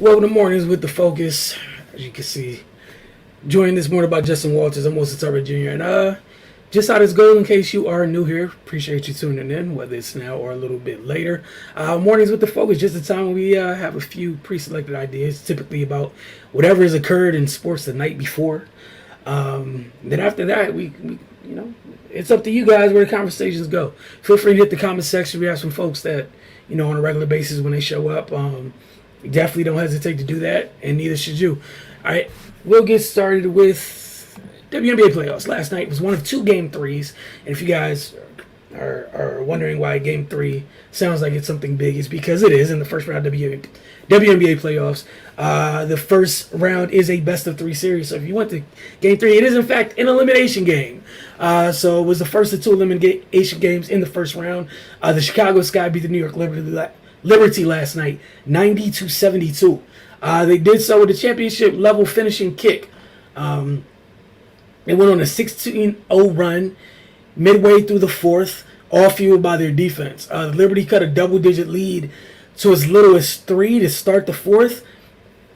Welcome to Mornings with the Focus. As you can see, joined this morning by Justin Walters. I'm Wilson Turbot Jr. And just how this goes, in case you are new here, appreciate you tuning in, whether it's now or a little bit later. Mornings with the Focus, just the time we have a few pre-selected ideas, typically about whatever has occurred in sports the night before. Then after that, we it's up to you guys where the conversations go. Feel free to hit the comment section. We have some folks that, on a regular basis when they show up. Definitely don't hesitate to do that, and neither should you. All right, we'll get started with WNBA Playoffs. Last night was one of two Game 3s, and if you guys are wondering why Game 3 sounds like it's something big, it's because it is in the first round of WNBA Playoffs. The first round is a best-of-3 series, so if you went to Game 3, it is in fact an elimination game. So it was the first of two elimination games in the first round. The Chicago Sky beat the New York Liberty last night, 90-72. They did so with a championship level finishing kick. They went on a 16-0 run midway through the fourth, all fueled by their defense. Liberty cut a double-digit lead to as little as 3 to start the fourth,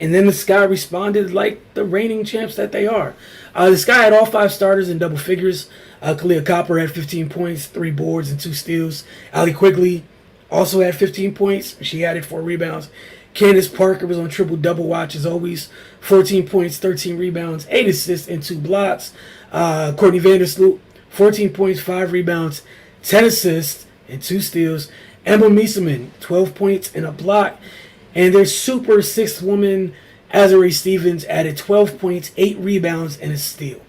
and then the Sky responded like the reigning champs that they are. The Sky had all 5 starters in double figures. Kalia Copper had 15 points, 3 boards, and 2 steals. Allie Quigley also had 15 points. She added 4 rebounds. Candace Parker was on triple-double watch as always. 14 points, 13 rebounds, 8 assists, and 2 blocks. Courtney Vandersloot, 14 points, 5 rebounds, 10 assists, and 2 steals. Emma Mieseman, 12 points and a block. And their super 6th woman, Azurá Stevens, added 12 points, 8 rebounds, and a steal.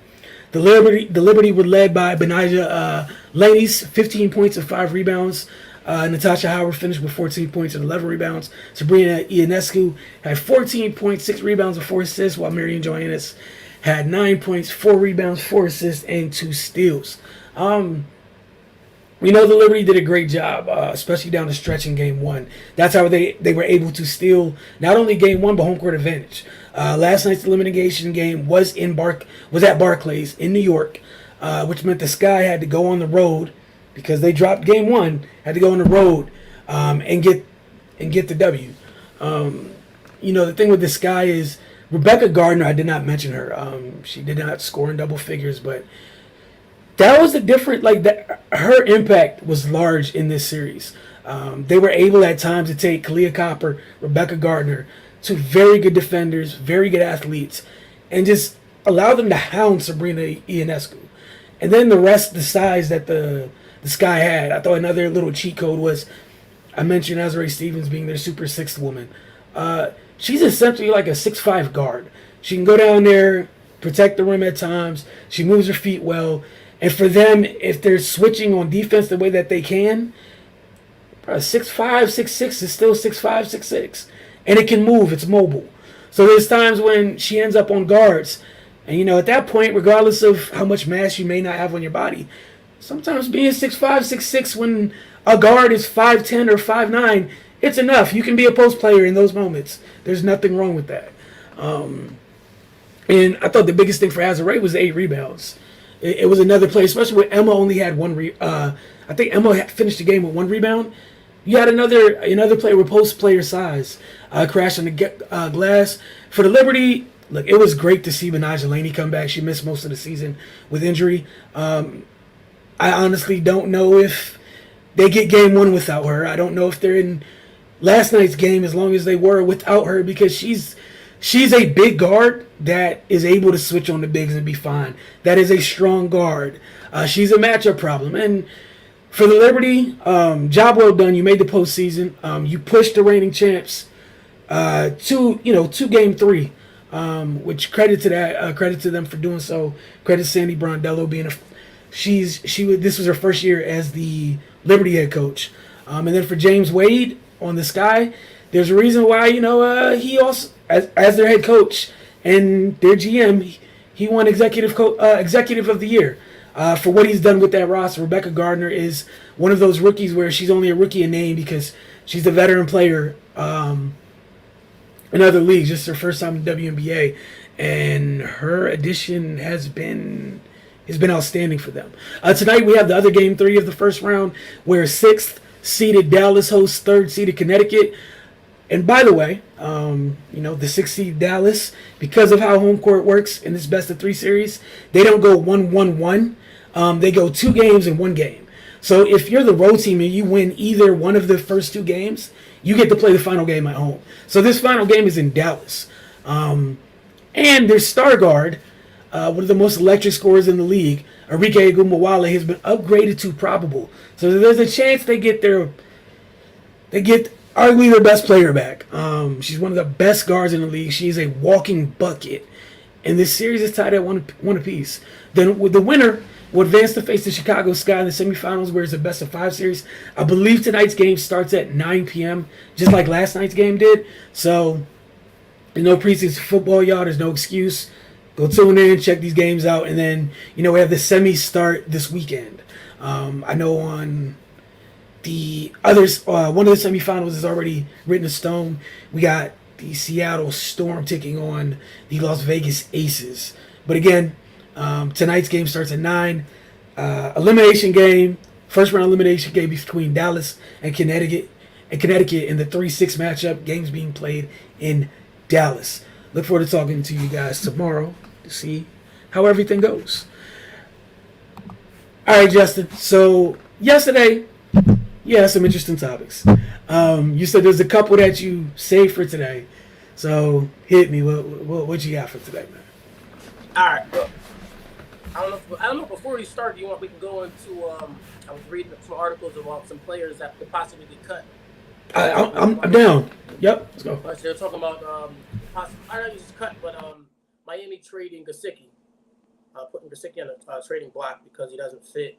The Liberty were led by Benijah Laney's 15 points and 5 rebounds. Natasha Howard finished with 14 points and 11 rebounds. Sabrina Ionescu had 14 points, 6 rebounds, and 4 assists, while Marion Johannes had 9 points, 4 rebounds, 4 assists, and 2 steals. We know the Liberty did a great job, especially down the stretch in Game 1. That's how they were able to steal not only Game 1, but home court advantage. Last night's elimination game was at Barclays in New York, which meant the Sky had to go on the road because they dropped Game 1, had to go on the road and get the W. The thing with the Sky is Rebecca Gardner, I did not mention her. She did not score in double figures, but that was the different, her impact was large in this series. They were able at times to take Kalia Copper, Rebecca Gardner, two very good defenders, very good athletes, and just allow them to hound Sabrina Ionescu. And then the rest, the size that the Sky had. I thought another little cheat code was, I mentioned Azurá Stevens being their super 6th woman. She's essentially like a 6'5" guard. She can go down there, protect the rim at times. She moves her feet well. And for them, if they're switching on defense the way that they can, 6'5", 6'6" is still 6'5", 6'6". And it can move. It's mobile. So there's times when she ends up on guards. And, at that point, regardless of how much mass you may not have on your body, sometimes being 6'5", 6'6", when a guard is 5'10" or 5'9", it's enough. You can be a post player in those moments. There's nothing wrong with that. And I thought the biggest thing for Azurá was the 8 rebounds. It was another play, especially when Emma only had 1 I think Emma had finished the game with 1 rebound. You had another player with post player size crash on the glass. For the Liberty, look, it was great to see Benijah Laney come back. She missed most of the season with injury. I honestly don't know if they get Game 1 without her. I don't know if they're in last night's game as long as they were without her, because she's a big guard that is able to switch on the bigs and be fine. That is a strong guard. She's a matchup problem. And for the Liberty, job well done. You made the postseason. You pushed the reigning champs to Game 3, which credit to them for doing so. Credit to Sandy Brondello being this was her first year as the Liberty head coach. And then for James Wade on the Sky, there's a reason why he also as their head coach and their GM, he won executive of the year for what he's done with that roster. Rebecca Gardner is one of those rookies where she's only a rookie in name because she's a veteran player in other leagues. Just her first time in WNBA, and her addition has been outstanding for them. Tonight we have the other Game 3 of the first round, where 6th seeded Dallas hosts 3rd seeded Connecticut. And by the way, the 6 seed Dallas, because of how home court works in this best of 3 series, they don't go 1-1-1. They go 2 games and 1 game. So if you're the road team and you win either one of the first 2 games, you get to play the final game at home. So this final game is in Dallas. And their star guard, one of the most electric scorers in the league, Arike Ogunbowale, has been upgraded to probable. So there's a chance they get arguably their best player back. She's one of the best guards in the league. She's a walking bucket. And this series is tied at one apiece. Then with the winner will advance to face the Chicago Sky in the semifinals, where it's a best of 5 series. I believe tonight's game starts at 9 p.m., just like last night's game did. So there's no preseason football, y'all. There's no excuse. Go tune in, check these games out, and then we have the semis start this weekend. I know on the others, one of the semifinals is already written in stone. We got the Seattle Storm taking on the Las Vegas Aces. But again, tonight's game starts at 9. Elimination game, first round elimination game between Dallas and Connecticut in the 3-6 matchup. Games being played in Dallas. Look forward to talking to you guys tomorrow to see how everything goes. All right, Justin. So yesterday, some interesting topics. You said there's a couple that you saved for today. So hit me. What you got for today, man? All right. Look, I don't know. Before we start, we can go into. I was reading some articles about some players that could possibly be cut. I'm down. Yep. Let's go. They're talking about I don't know if it's cut, but Miami trading Gesicki, putting Gesicki on a trading block because he doesn't fit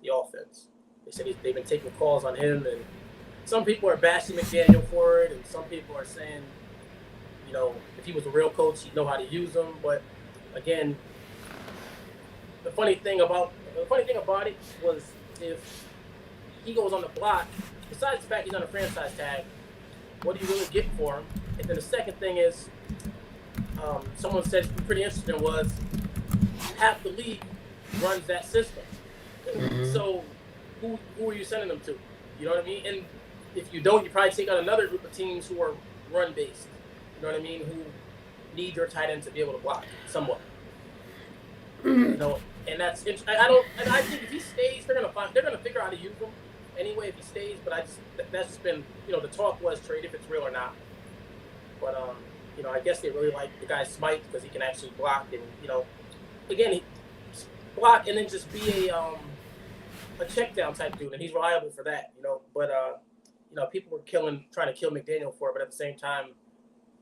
the offense. They said they've been taking calls on him, and some people are bashing McDaniel for it, and some people are saying, if he was a real coach, he'd know how to use them. But again, the funny thing about it was if he goes on the block, besides the fact he's on a franchise tag, what do you really get for him? And then the second thing is, someone said pretty interesting was half the league runs that system. Mm-hmm. So who are you sending them to? You know what I mean? And if you don't, you probably take out another group of teams who are run based. You know what I mean? Who need your tight end to be able to block somewhat. Mm-hmm. And that's and I think if he stays, they're gonna figure out how to use him anyway if he stays. But that's just been the talk was trade if it's real or not. But I guess they really like the guy Smite because he can actually block and again he block and then just be a check down type dude, and he's reliable for that. But people were trying to kill McDaniel for it, but at the same time,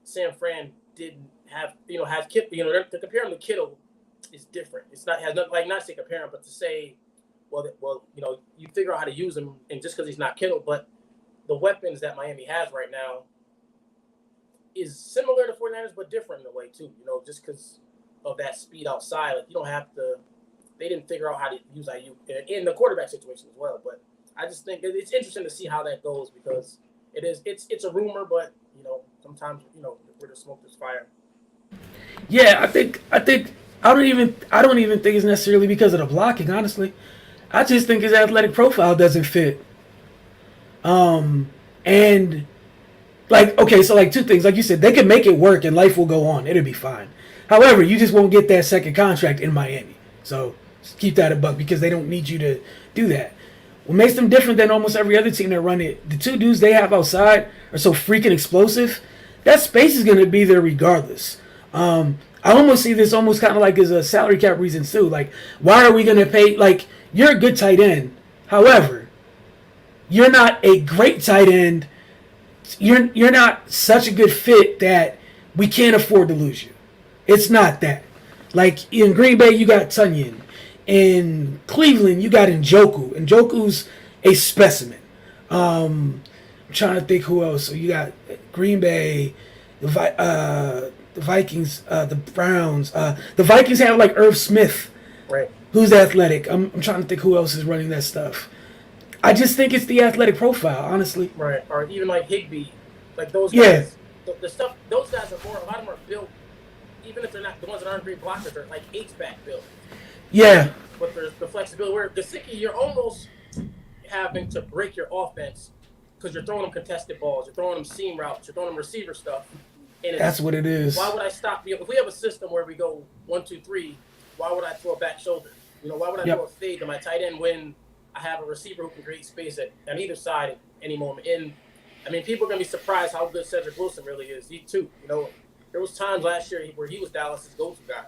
San Fran didn't have Kittle. To compare him to Kittle is different. It's not to say compare him, but to say, you figure out how to use him, and just because he's not Kittle, but the weapons that Miami has right now is similar to 49ers, but different in a way too. Just because of that speed outside, you don't have to. They didn't figure out how to use IU in the quarterback situation as well. But I just think it's interesting to see how that goes because it's a rumor, but sometimes where the smoke there's fire. Yeah, I think I don't even think it's necessarily because of the blocking. Honestly, I just think his athletic profile doesn't fit. And so 2 things. Like you said, they can make it work and life will go on. It'll be fine. However, you just won't get that second contract in Miami. So just keep that a buck because they don't need you to do that. What makes them different than almost every other team that run it, the 2 dudes they have outside are so freaking explosive. That space is going to be there regardless. I almost see this almost kind of like as a salary cap reason too. Like, why are we going to pay? Like, you're a good tight end. However, you're not a great tight end. You're not such a good fit that we can't afford to lose you. It's not that. Like, in Green Bay, you got Tunyon. In Cleveland, you got Njoku. Njoku's a specimen. I'm trying to think who else. So you got Green Bay, the Vikings, the Browns. The Vikings have like Irv Smith, right? Who's athletic. I'm trying to think who else is running that stuff. I just think it's the athletic profile, honestly. Right, or even like Higbee, like those guys. Yeah. The stuff those guys are more. A lot of them are built. Even if they're not the ones that aren't great blockers, they're like H-back built. Yeah. But there's the flexibility. Where Gesicki, you're almost having to break your offense because you're throwing them contested balls, you're throwing them seam routes, you're throwing them receiver stuff. And That's what it is. Why would I stop? If we have a system where we go 1, 2, 3, why would I throw a back shoulder? Why would I throw a fade to my tight end when I have a receiver who can create space on either side at any moment? And people are gonna be surprised how good Cedric Wilson really is. He too. There was times last year where he was Dallas's go-to guy.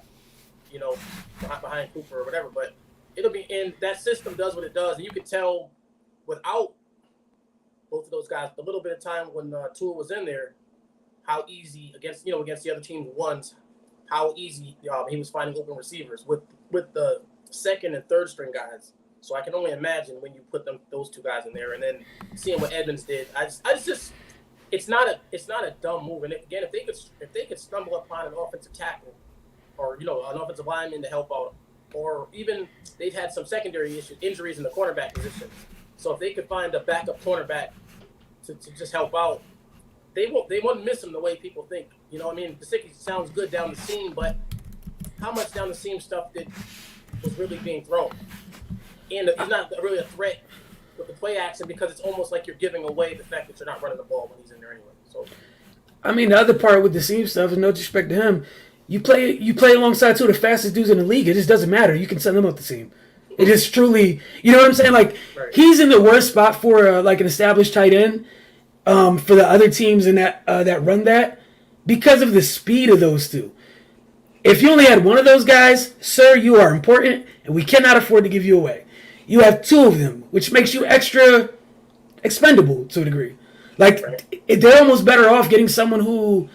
Behind Cooper or whatever. But it'll be, and that system does what it does, and you could tell without both of those guys, the little bit of time when Tua was in there, how easy against the other team ones, how easy he was finding open receivers with the second and third string guys. So I can only imagine when you put those two guys in there, and then seeing what Edmonds did. It's not a dumb move. And again, if they could stumble upon an offensive tackle or an offensive lineman to help out, or even they've had some secondary injuries in the cornerback position. So if they could find a backup cornerback to just help out, they won't miss him the way people think. Gesicki sounds good down the seam, but how much down the seam stuff was really being thrown? And he's not really a threat with the play action because it's almost like you're giving away the fact that you're not running the ball when he's in there anyway. So, the other part with the seam stuff, and no disrespect to him, you play alongside two of the fastest dudes in the league. It just doesn't matter. You can send them up the seam. It is truly, you know what I'm saying? Like, right. He's in the worst spot for an established tight end for the other teams in that run that because of the speed of those two. If you only had one of those guys, sir, you are important, and we cannot afford to give you away. You have two of them, which makes you extra expendable to a degree. Like, right. They're almost better off getting someone who,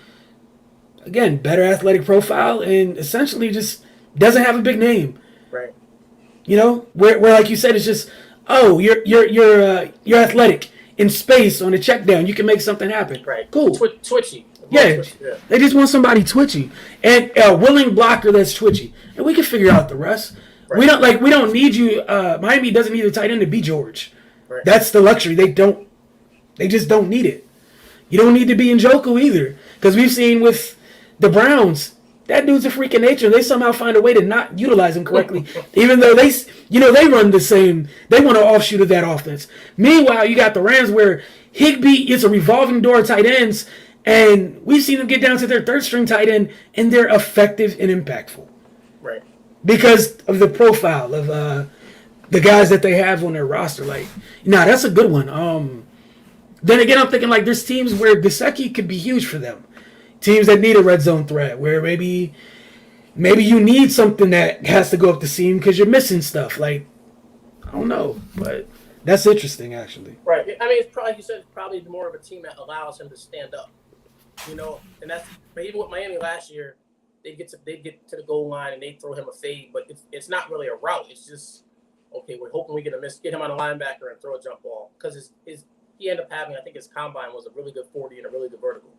again, better athletic profile and essentially just doesn't have a big name. Right. Where like you said, it's just, oh, you're athletic in space on a check down. You can make something happen. Right. Cool. Twitchy. Yeah. They just want somebody twitchy and a willing blocker that's twitchy, and we can figure out the rest. Right. We don't need you. Miami doesn't need a tight end to be George. Right. That's the luxury. They just don't need it. You don't need to be Njoku either, because we've seen with the Browns, that dude's a freak of nature. They somehow find a way to not utilize him correctly, even though they run the same. They want to offshoot of that offense. Meanwhile, you got the Rams where Higbee is a revolving door of tight ends, and we've seen them get down to their third string tight end, and they're effective and impactful. Right. Because of the profile of the guys that they have on their roster. That's a good one. Then again, I'm thinking there's teams where Gesicki could be huge for them. Teams that need a red zone threat, where maybe you need something that has to go up the seam because you're missing stuff. I don't know, but that's interesting, actually. Right. It's probably, like you said, it's probably more of a team that allows him to stand up. And but even with Miami last year, they'd get to the goal line and they throw him a fade, but it's not really a route. It's just, okay, we're hoping we get him on a linebacker and throw a jump ball, because he ended up having, I think his combine was a really good 40 and a really good vertical.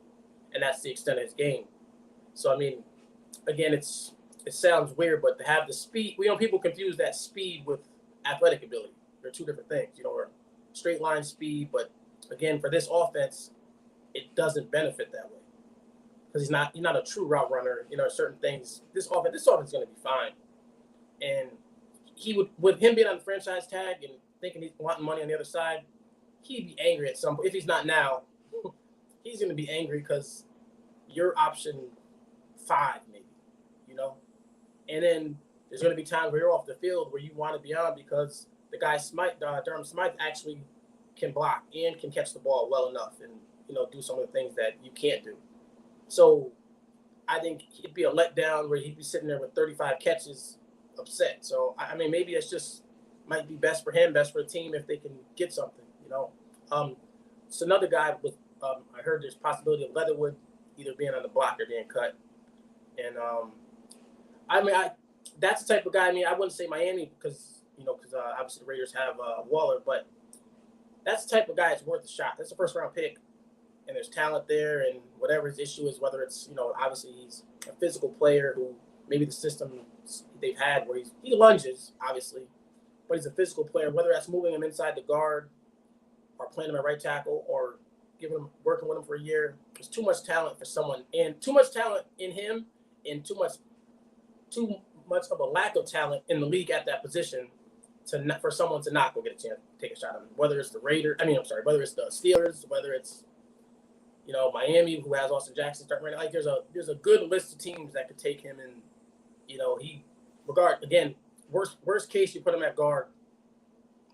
And that's the extent of his game. So, again, it sounds weird, but to have the speed, people confuse that speed with athletic ability. They're two different things, or straight line speed. But again, for this offense, it doesn't benefit that way, because he's not a true route runner. Certain things, this offense is going to be fine. And he would, with him being on the franchise tag and thinking he's wanting money on the other side, he'd be angry at some point. If he's not now, he's going to be angry because you're option 5, maybe, And then there's going to be times where you're off the field where you want to be on because the guy Durham Smythe actually can block and can catch the ball well enough and, do some of the things that you can't do. So I think it'd be a letdown where he'd be sitting there with 35 catches upset. So, maybe it's just might be best for him, best for the team if they can get something, It's another guy with, I heard there's possibility of Leatherwood either being on the block or being cut. And, that's the type of guy, I wouldn't say Miami because obviously the Raiders have Waller, but that's the type of guy that's worth a shot. That's a first-round pick, and there's talent there, and whatever his issue is, whether it's, obviously he's a physical player who maybe the system they've had where he lunges, obviously, but he's a physical player, whether that's moving him inside the guard or playing him at right tackle or working with him for a year. There's too much talent for someone, and too much talent in him, and too much of a lack of talent in the league at that position for someone to not go get a chance to take a shot at him. Whether it's the Raiders, whether it's the Steelers, whether it's Miami, who has Austin Jackson starting right now. Like there's a good list of teams that could take him, and worst case you put him at guard,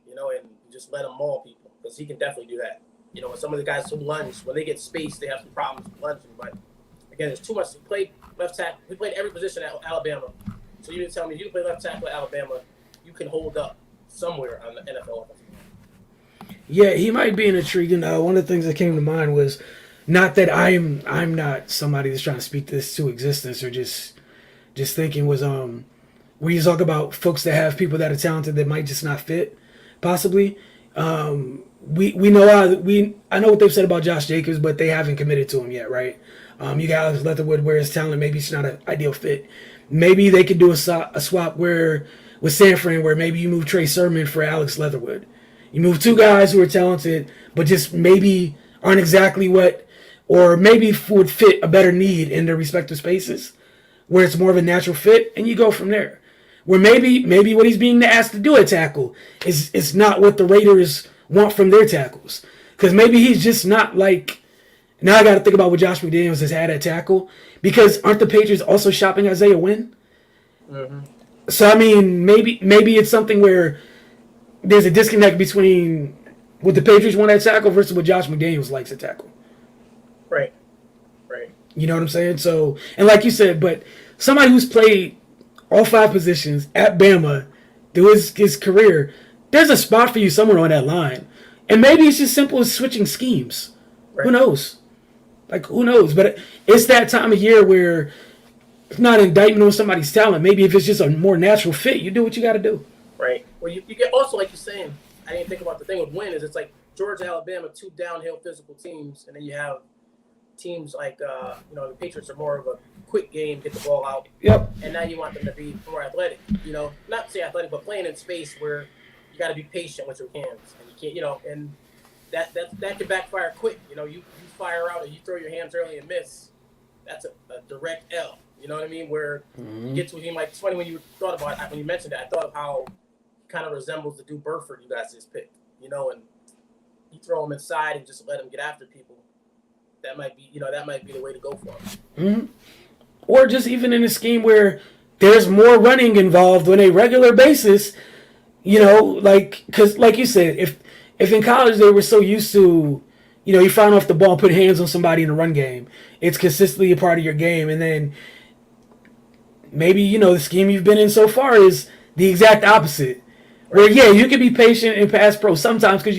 and you just let him maul people because he can definitely do that. When some of the guys who lunge, when they get space, they have some problems lunging. But again, there's too much. He played left tackle. He played every position at Alabama. So you didn't tell me if you play left tackle at Alabama, you can hold up somewhere on the NFL offensive line. Yeah, he might be an intriguing. One of the things that came to mind was not that I'm not somebody that's trying to speak this to existence or just thinking was when you talk about folks that have people that are talented that might just not fit, possibly. We know I know what they've said about Josh Jacobs, but they haven't committed to him yet, right? You got Alex Leatherwood where his talent maybe it's not an ideal fit. Maybe they could do a swap where with San Fran where maybe you move Trey Sermon for Alex Leatherwood. You move two guys who are talented, but just maybe aren't exactly what, or maybe would fit a better need in their respective spaces, where it's more of a natural fit, and you go from there. Where maybe what he's being asked to do at tackle is not what the Raiders want from their tackles. Because maybe he's just not like. Now I got to think about what Josh McDaniels has had at tackle. Because aren't the Patriots also shopping Isaiah Wynn? Mm-hmm. So I mean, maybe it's something where there's a disconnect between what the Patriots want at tackle versus what Josh McDaniels likes at tackle. Right. You know what I'm saying? So, and like you said, but somebody who's played all 5 positions at Bama through his career, there's a spot for you somewhere on that line. And maybe it's just simple as switching schemes. Right. Who knows? Who knows? But it's that time of year where it's not an indictment on somebody's talent. Maybe if it's just a more natural fit, you do what you got to do. Right. Well, you get also, like you're saying, I didn't think about the thing with Wynn is it's like Georgia, Alabama, 2 downhill physical teams, and then you have teams like the Patriots are more of a quick game, get the ball out. Yep. And now you want them to be more athletic. Not say athletic, but playing in space where you got to be patient with your hands, and you can't, and that can backfire quick. You fire out and you throw your hands early and miss. That's a direct L. You know what I mean? Where you get to a team like it's funny when you thought about it, when you mentioned that, I thought of how it kind of resembles the Duke Burford you guys just picked. And you throw them inside and just let them get after people. That might be the way to go for them. Mm-hmm. Or just even in a scheme where there's more running involved on a regular basis, because like you said, if in college they were so used to, you find off the ball and put hands on somebody in the run game, it's consistently a part of your game, and then maybe, the scheme you've been in so far is the exact opposite. Where, yeah, you can be patient and pass pro sometimes because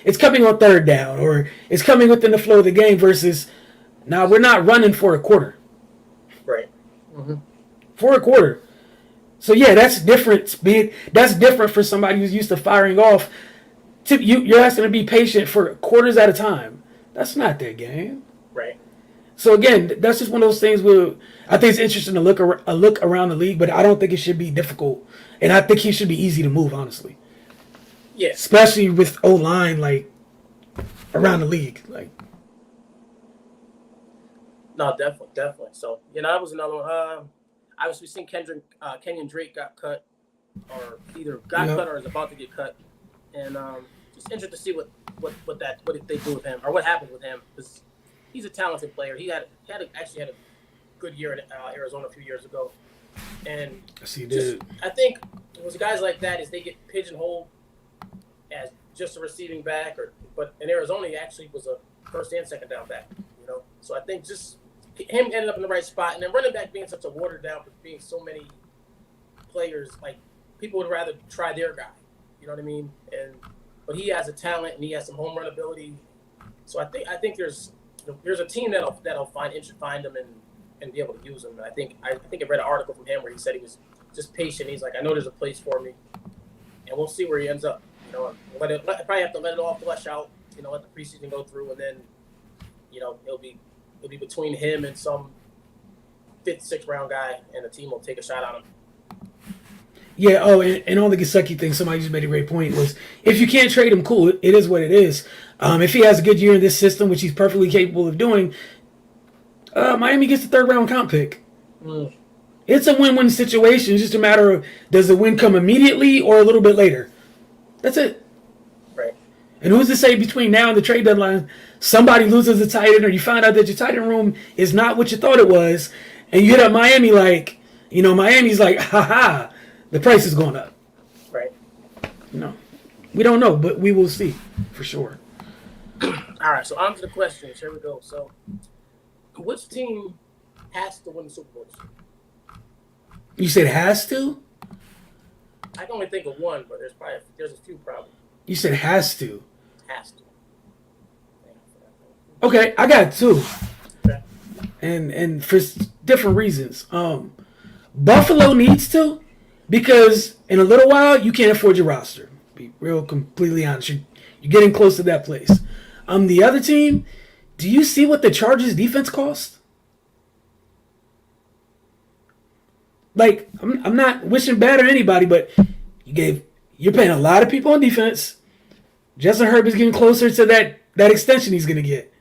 it's coming on third down or it's coming within the flow of the game versus, now we're not running for a quarter. Right. Mm-hmm. For a quarter. So, yeah, that's different. That's different for somebody who's used to firing off. You're asking to be patient for quarters at a time. That's not their game. Right. So, again, that's just one of those things where I think it's interesting to look around the league, but I don't think it should be difficult. And I think he should be easy to move, honestly. Yeah. Especially with O-line, around the league. No, definitely. So, that was another one. Obviously, we've seen Kenyon Drake got cut, or either got cut or is about to get cut. And just interested to see what they do with him, or what happens with him, because he's a talented player. He actually had a good year in Arizona a few years ago. And yes, he did. I think it was guys like that is they get pigeonholed as just a receiving back, but in Arizona he actually was a first and second down back. So I think just him ending up in the right spot, and then running back being such a watered down, being so many players, people would rather try their guy. You know what I mean? But he has a talent and he has some home run ability. So I think there's a team that'll find him and be able to use him. And I think I read an article from him where he said he was just patient. He's like, I know there's a place for me, and we'll see where he ends up. Probably have to let it all flesh out. Let the preseason go through, and then it'll be between him and some 5th, 6th round guy, and the team will take a shot on him. Yeah, and on the Gesicki thing, somebody just made a great point, was if you can't trade him, cool, it is what it is. If he has a good year in this system, which he's perfectly capable of doing, Miami gets the 3rd round comp pick. It's a win-win situation. It's just a matter of does the win come immediately or a little bit later. That's it. Right. And who's to say between now and the trade deadline, somebody loses a tight end or you find out that your tight end room is not what you thought it was, and you hit up Miami like, Miami's like, ha, the price is going up. Right. We don't know, but we will see for sure. All right, so on to the questions. Here we go. So, which team has to win the Super Bowl this year? You said has to? I can only think of one, but there's a few probably. You said has to. Has to. Okay, I got two. Okay. And for different reasons. Buffalo needs to, because in a little while you can't afford your roster. Be real completely honest. You're getting close to that place. The other team, do you see what the Chargers defense cost? Like, I'm not wishing bad on anybody, but you're paying a lot of people on defense. Justin Herbert's getting closer to that extension he's gonna get.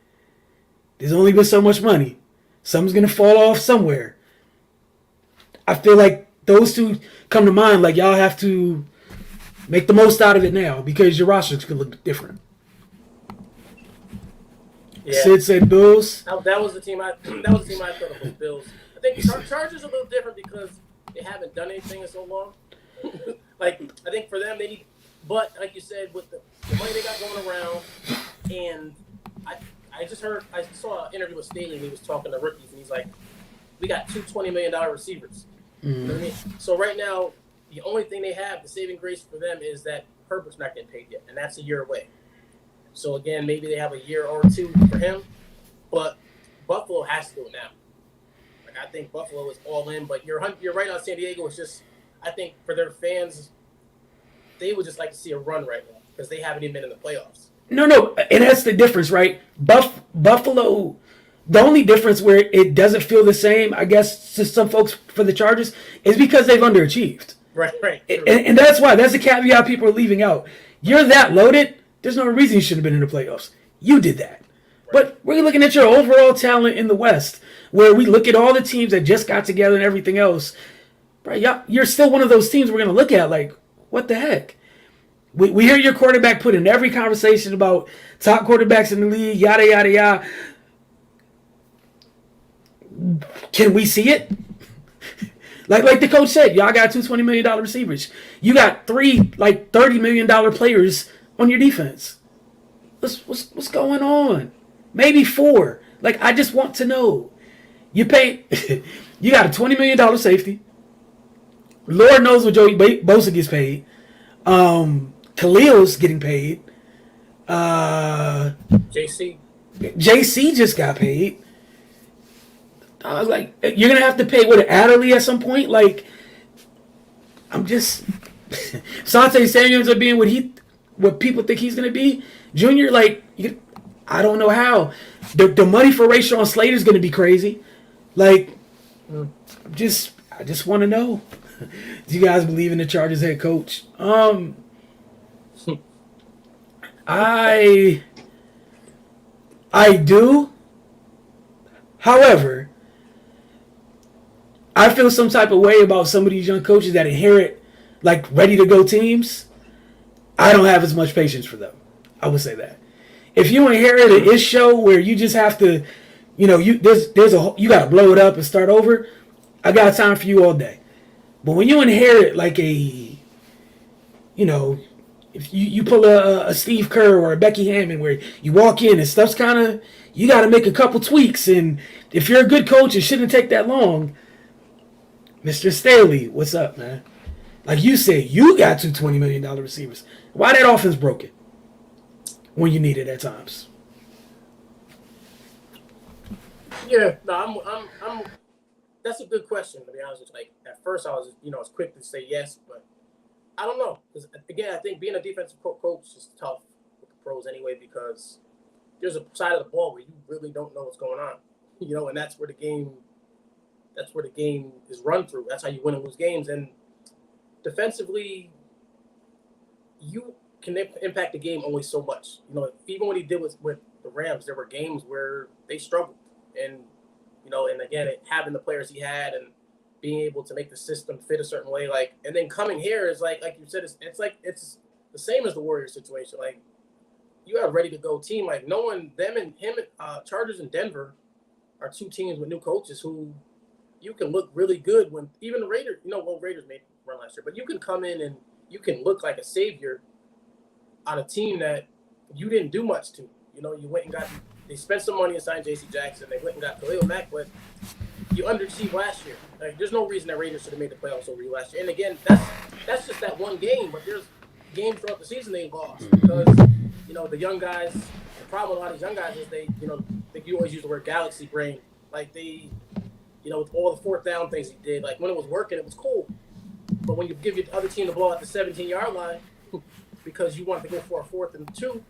There's only been so much money. Something's gonna fall off somewhere. I feel like those two come to mind. Like, y'all have to make the most out of it now because your roster's gonna look different. Yeah. Sid said Bills. That was the team I thought of was Bills. I think the Chargers are a little different because they haven't done anything in so long. Like, I think for them, they need, but like you said, with the money they got going around, and I saw an interview with Staley, and he was talking to rookies, and he's like, we got two $20 million receivers. You know what I mean? So right now, the only thing they have, the saving grace for them, is that Herbert's not getting paid yet, and that's a year away. So again, maybe they have a year or two for him, but Buffalo has to do it now. Like, I think Buffalo is all in, but you're right on San Diego. It's just, I think for their fans, they would just like to see a run right now because they haven't even been in the playoffs. No, and that's the difference, right? Buffalo, the only difference where it doesn't feel the same, I guess, to some folks for the Chargers, is because they've underachieved. Right. And that's why. That's the caveat people are leaving out. You're that loaded, there's no reason you should have been in the playoffs. You did that. Right. But we're looking at your overall talent in the West, where we look at all the teams that just got together and everything else. Right, you're still one of those teams we're going to look at like, what the heck? We hear your quarterback put in every conversation about top quarterbacks in the league, yada, yada, yada. Can we see it? like the coach said, y'all got two $20 million receivers. You got three $30 million players on your defense. What's going on? Maybe four. Like, I just want to know. You got a $20 million safety. Lord knows what Joey Bosa gets paid. Khalil's getting paid. JC just got paid. I was like, you're gonna have to pay Adderley at some point. Like, I'm just Sante Samuel ends up being what people think he's gonna be. Junior, I don't know how. The money for Rayshawn Slater is gonna be crazy. Like, I just want to know. Do you guys believe in the Chargers head coach? I do. However, I feel some type of way about some of these young coaches that inherit ready to go teams. I don't have as much patience for them. I would say that. If you inherit an ish show where you just have to, you got to blow it up and start over, I got time for you all day. But when you inherit if you pull a Steve Kerr or a Becky Hammond where you walk in and stuff's you got to make a couple tweaks. And if you're a good coach, it shouldn't take that long. Mr. Staley, what's up, man? Like you said, you got two $20 million receivers. Why that offense broken when you need it at times? Yeah, no, I'm. That's a good question, to be honest with you. At first, I was, quick to say yes, but I don't know. Because, again, I think being a defensive coach is tough with the pros anyway, because there's a side of the ball where you really don't know what's going on, and that's where the game is run through. That's how you win and lose games. And defensively, you can impact the game only so much. Even what he did with the Rams, there were games where they struggled. And, and again, having the players he had, and being able to make the system fit a certain way. Like, and then coming here is like you said, it's the same as the Warriors situation. Like, you have a ready to go team. Like, no one, them and him, Chargers and Denver are two teams with new coaches who you can look really good when even the Raiders, Raiders made run last year, but you can come in and you can look like a savior on a team that you didn't do much to. You went and they spent some money and signed J.C. Jackson. They went and got Khalil Mack, but you underachieved last year. Like, there's no reason that Raiders should have made the playoffs over you last year. And again, that's just that one game, but there's games throughout the season they lost because, the young guys, the problem with a lot of these young guys is they, like you always use the word galaxy brain. Like they, with all the fourth down things he did, like when it was working, it was cool. But when you give your other team the ball at the 17-yard line because you want to go for a 4th and 2,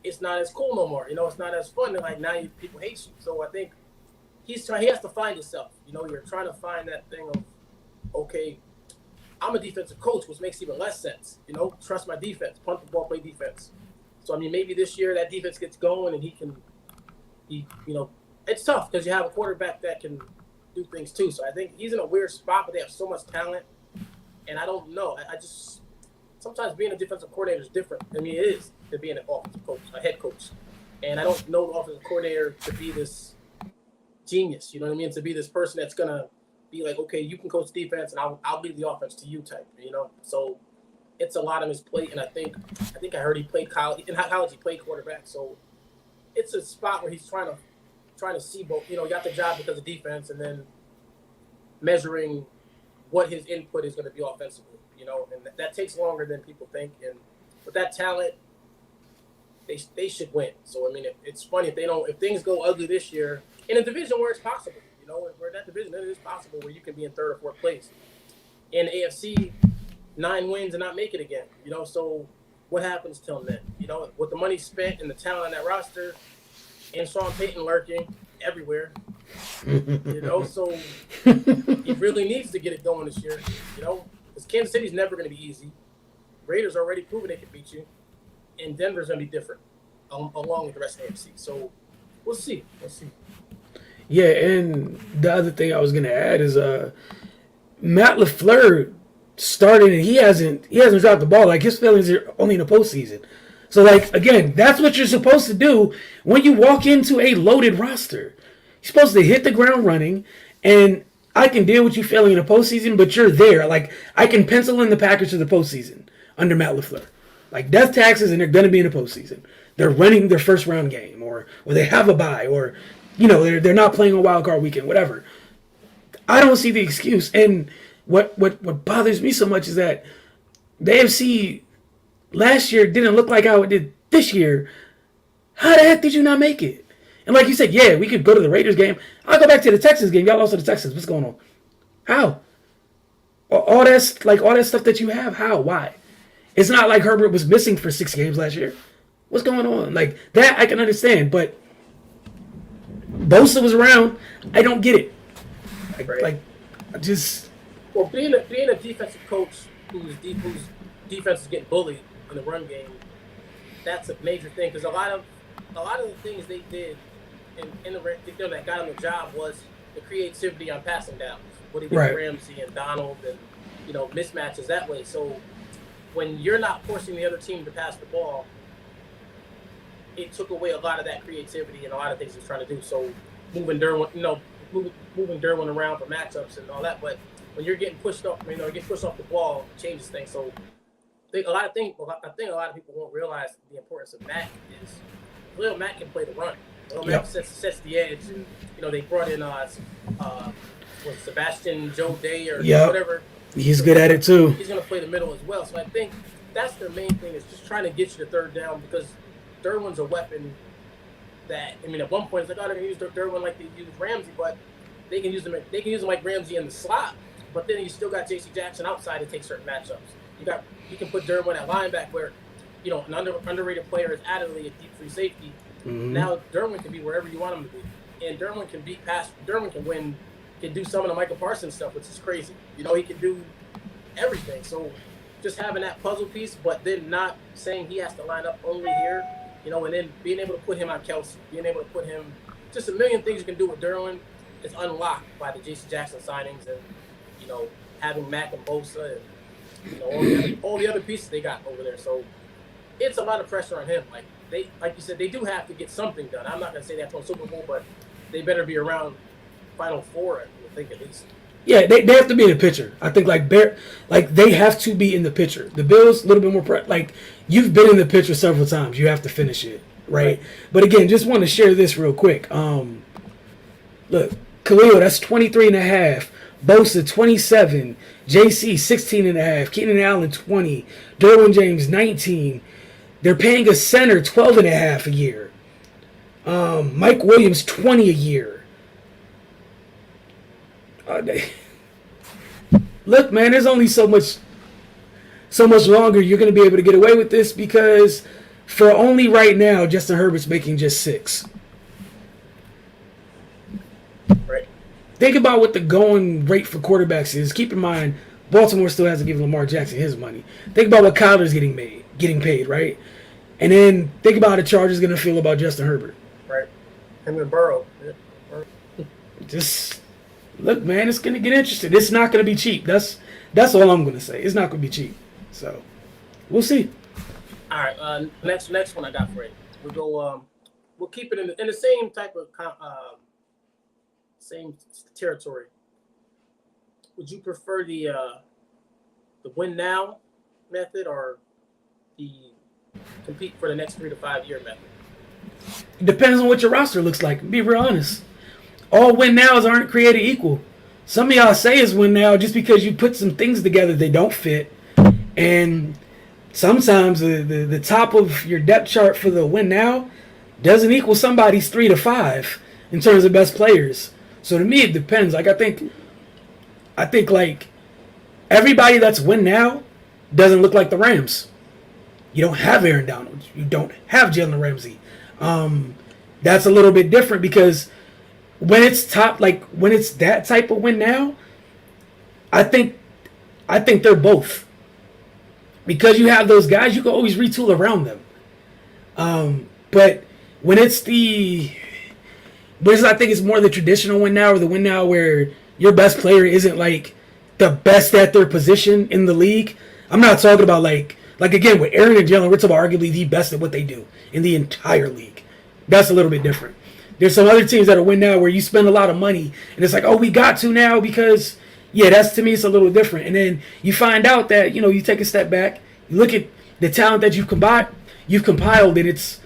it's not as cool no more. It's not as fun. And like now people hate you. So I think he has to find himself. You're trying to find that thing of, okay, I'm a defensive coach, which makes even less sense. Trust my defense, punt the ball, play defense. So, I mean, maybe this year that defense gets going and it's tough because you have a quarterback that can do things too. So I think he's in a weird spot, but they have so much talent. And I don't know. I just, sometimes being a defensive coordinator is different. I mean, it is to being an offensive coach, a head coach. And I don't know the offensive coordinator to be this genius, to be this person that's going to be like, okay, you can coach defense and I'll leave the offense to you type, So it's a lot on his plate. And I think I heard he played college. In college, he played quarterback. So it's a spot where he's trying to see both, he got the job because of defense and then measuring what his input is going to be offensively, and that takes longer than people think. And with that talent, they should win. So, I mean, it's funny if things go ugly this year in a division where it's possible, where in that division, it is possible where you can be in 3rd or 4th place. In AFC, 9 wins and not make it again, so what happens till then? With the money spent and the talent on that roster and Sean Payton lurking everywhere, so he really needs to get it going this year, because Kansas City's never going to be easy. Raiders already proven they can beat you, and Denver's going to be different along with the rest of the AFC. So we'll see. Yeah, and the other thing I was going to add is Matt LaFleur started and he hasn't dropped the ball. Like, his failings are only in the postseason. So, like, again, that's what you're supposed to do when you walk into a loaded roster. You're supposed to hit the ground running, and I can deal with you failing in the postseason, but you're there. Like, I can pencil in the Packers to the postseason under Matt LaFleur. Like, death taxes, and they're going to be in the postseason. They're running their first round game, or they have a bye, or, they're not playing on wild card weekend, whatever. I don't see the excuse. And what bothers me so much is that the AFC last year didn't look like how it did this year. How the heck did you not make it? And like you said, yeah, we could go to the Raiders game. I'll go back to the Texans game. Y'all lost to the Texans. What's going on? How? All that stuff that you have, how? Why? It's not like Herbert was missing for 6 games last year. What's going on? Like, that I can understand, but Bosa was around. I don't get it. Well, being a defensive coach whose defense is getting bullied in the run game, that's a major thing, because a lot of the things they did in the that got them the job was the creativity on passing downs. What he did with Ramsey and Donald, and mismatches that way. So when you're not forcing the other team to pass the ball, it took away a lot of that creativity and a lot of things he's trying to do. So moving Derwin around for matchups and all that, but when you're getting pushed off, get pushed off the ball, it changes things. So I think a lot of people won't realize the importance of Matt is Khalil Mack can play the run. Mack sets the edge, and they brought in Sebastian Joe Day or whatever. He's good at it too. He's going to play the middle as well. So I think that's their main thing, is just trying to get you to 3rd down, because Derwin's a weapon that, at one point it's like, oh, they're going to use Derwin like they used Ramsey, but they can use him like Ramsey in the slot. But then you still got J.C. Jackson outside to take certain matchups. You can put Derwin at linebacker where, an underrated player is addedly a deep free safety. Mm-hmm. Now Derwin can be wherever you want him to be, and Derwin can beat pass. Derwin can win, can do some of the Michael Parsons stuff, which is crazy. He can do everything. So just having that puzzle piece, but then not saying he has to line up only here, and then being able to put him on Kelsey, being able to put him, just a million things you can do with Derwin. is unlocked by the J.C. Jackson signings and having Mack and Bosa and all the other pieces they got over there. So it's a lot of pressure on him. Like you said, they do have to get something done. I'm not gonna say they have to win Super Bowl, but they better be around Final Four. I think at least. Yeah, they have to be in the picture. I think they have to be in the picture. The Bills a little bit more you've been in the picture several times. You have to finish it, right? But again, just want to share this real quick. Look, Khalil, that's 23.5. Bosa 27. JC 16.5. Keenan Allen 20. Derwin James 19. They're paying a center 12.5 a year. Mike Williams 20 a year. Look, man, there's only so much longer you're going to be able to get away with this because for only right now, Justin Herbert's making just 6. Right. Think about what the going rate for quarterbacks is. Keep in mind, Baltimore still has to give Lamar Jackson his money. Think about what Kyler's getting paid, right? And then think about how the Chargers going to feel about Justin Herbert. Right. Him and Burrow. Yeah. Just look, man, it's going to get interesting. It's not going to be cheap. That's all I'm going to say. It's not going to be cheap. So, we'll see. All right. Next one I got for you. We'll go. We'll keep it in the same type of same territory. Would you prefer the win now method or the compete for the next 3 to 5 year method? It depends on what your roster looks like. Be real honest. All win nows aren't created equal. Some of y'all say it's win now just because you put some things together they don't fit. And sometimes the top of your depth chart for the win now doesn't equal somebody's 3 to 5 in terms of best players. So to me, it depends. Like I think like everybody that's win now doesn't look like the Rams. You don't have Aaron Donald. You don't have Jalen Ramsey. That's a little bit different because when it's when it's that type of win now, I think they're both. Because you have those guys, you can always retool around them. But when it's I think it's more the traditional win now or the win now where your best player isn't like the best at their position in the league. I'm not talking about like again with Aaron and Jalen, we're talking about arguably the best at what they do in the entire league. That's a little bit different. There's some other teams that are win now where you spend a lot of money and it's like, oh, we got to now because, yeah, that's to me, it's a little different. And then you find out that, you take a step back, you look at the talent that you've compiled, and it's,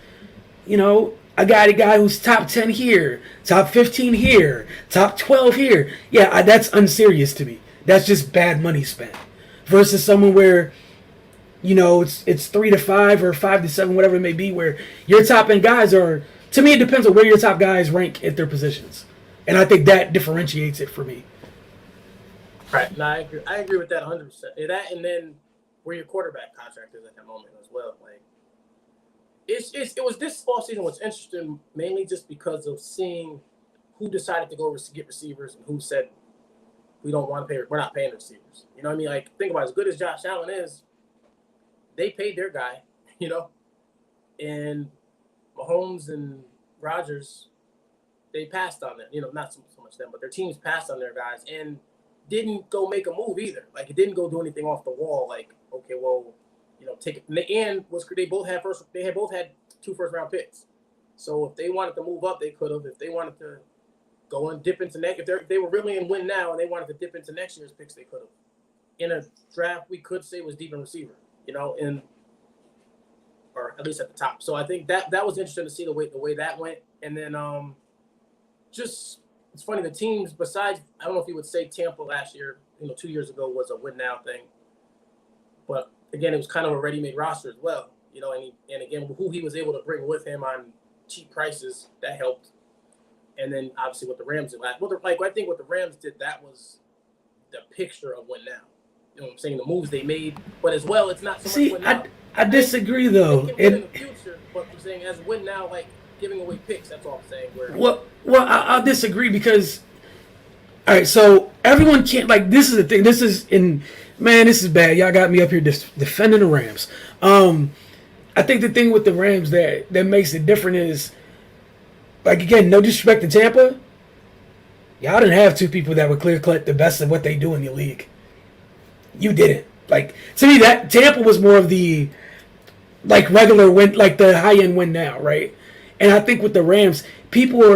I got a guy who's top 10 here, top 15 here, top 12 here. Yeah, that's unserious to me. That's just bad money spent. Versus someone where, it's 3 to 5 or 5 to 7, whatever it may be, where your top end guys are. To me, it depends on where your top guys rank at their positions, and I think that differentiates it for me. Right. No, I agree. I agree with that 100%. That and then where your quarterback contract is at that moment as well. Like, it was this offseason was interesting mainly just because of seeing who decided to go get receivers and who said we don't want to pay. We're not paying the receivers. You know what I mean? Like, think about it, as good as Josh Allen is, they paid their guy. And Mahomes and Rodgers, they passed on it. Not so much them, but their teams passed on their guys and didn't go make a move either. Like, it didn't go do anything off the wall. Like, okay, well, take it. And they both had 2 first-round picks. So if they wanted to move up, they could have. If they wanted to go and dip into next, if they were really in win now and they wanted to dip into next year's picks, they could have. In a draft, we could say was deep in receiver. Or at least at the top. So I think that was interesting to see the way that went. And then just it's funny, the teams besides, I don't know if you would say Tampa last year, 2 years ago was a win now thing. But again, it was kind of a ready-made roster as well. And again, who he was able to bring with him on cheap prices, that helped. And then obviously what the Rams did last. I think what the Rams did, that was the picture of win now. You know what I'm saying? The moves they made, but as well, it's not so much win now. I disagree though. They can win in the future, but I'm saying as win now, like giving away picks. That's all I'm saying. Well, I'll disagree because, all right, so everyone can't this is the thing. This is bad. Y'all got me up here defending the Rams. I think the thing with the Rams that makes it different is, again, no disrespect to Tampa, Y'all didn't have two people that would clear cut the best of what they do in the league. You didn't. Like, to me, that Tampa was more of the like regular win, like the high end win now, right? And I think with the Rams, people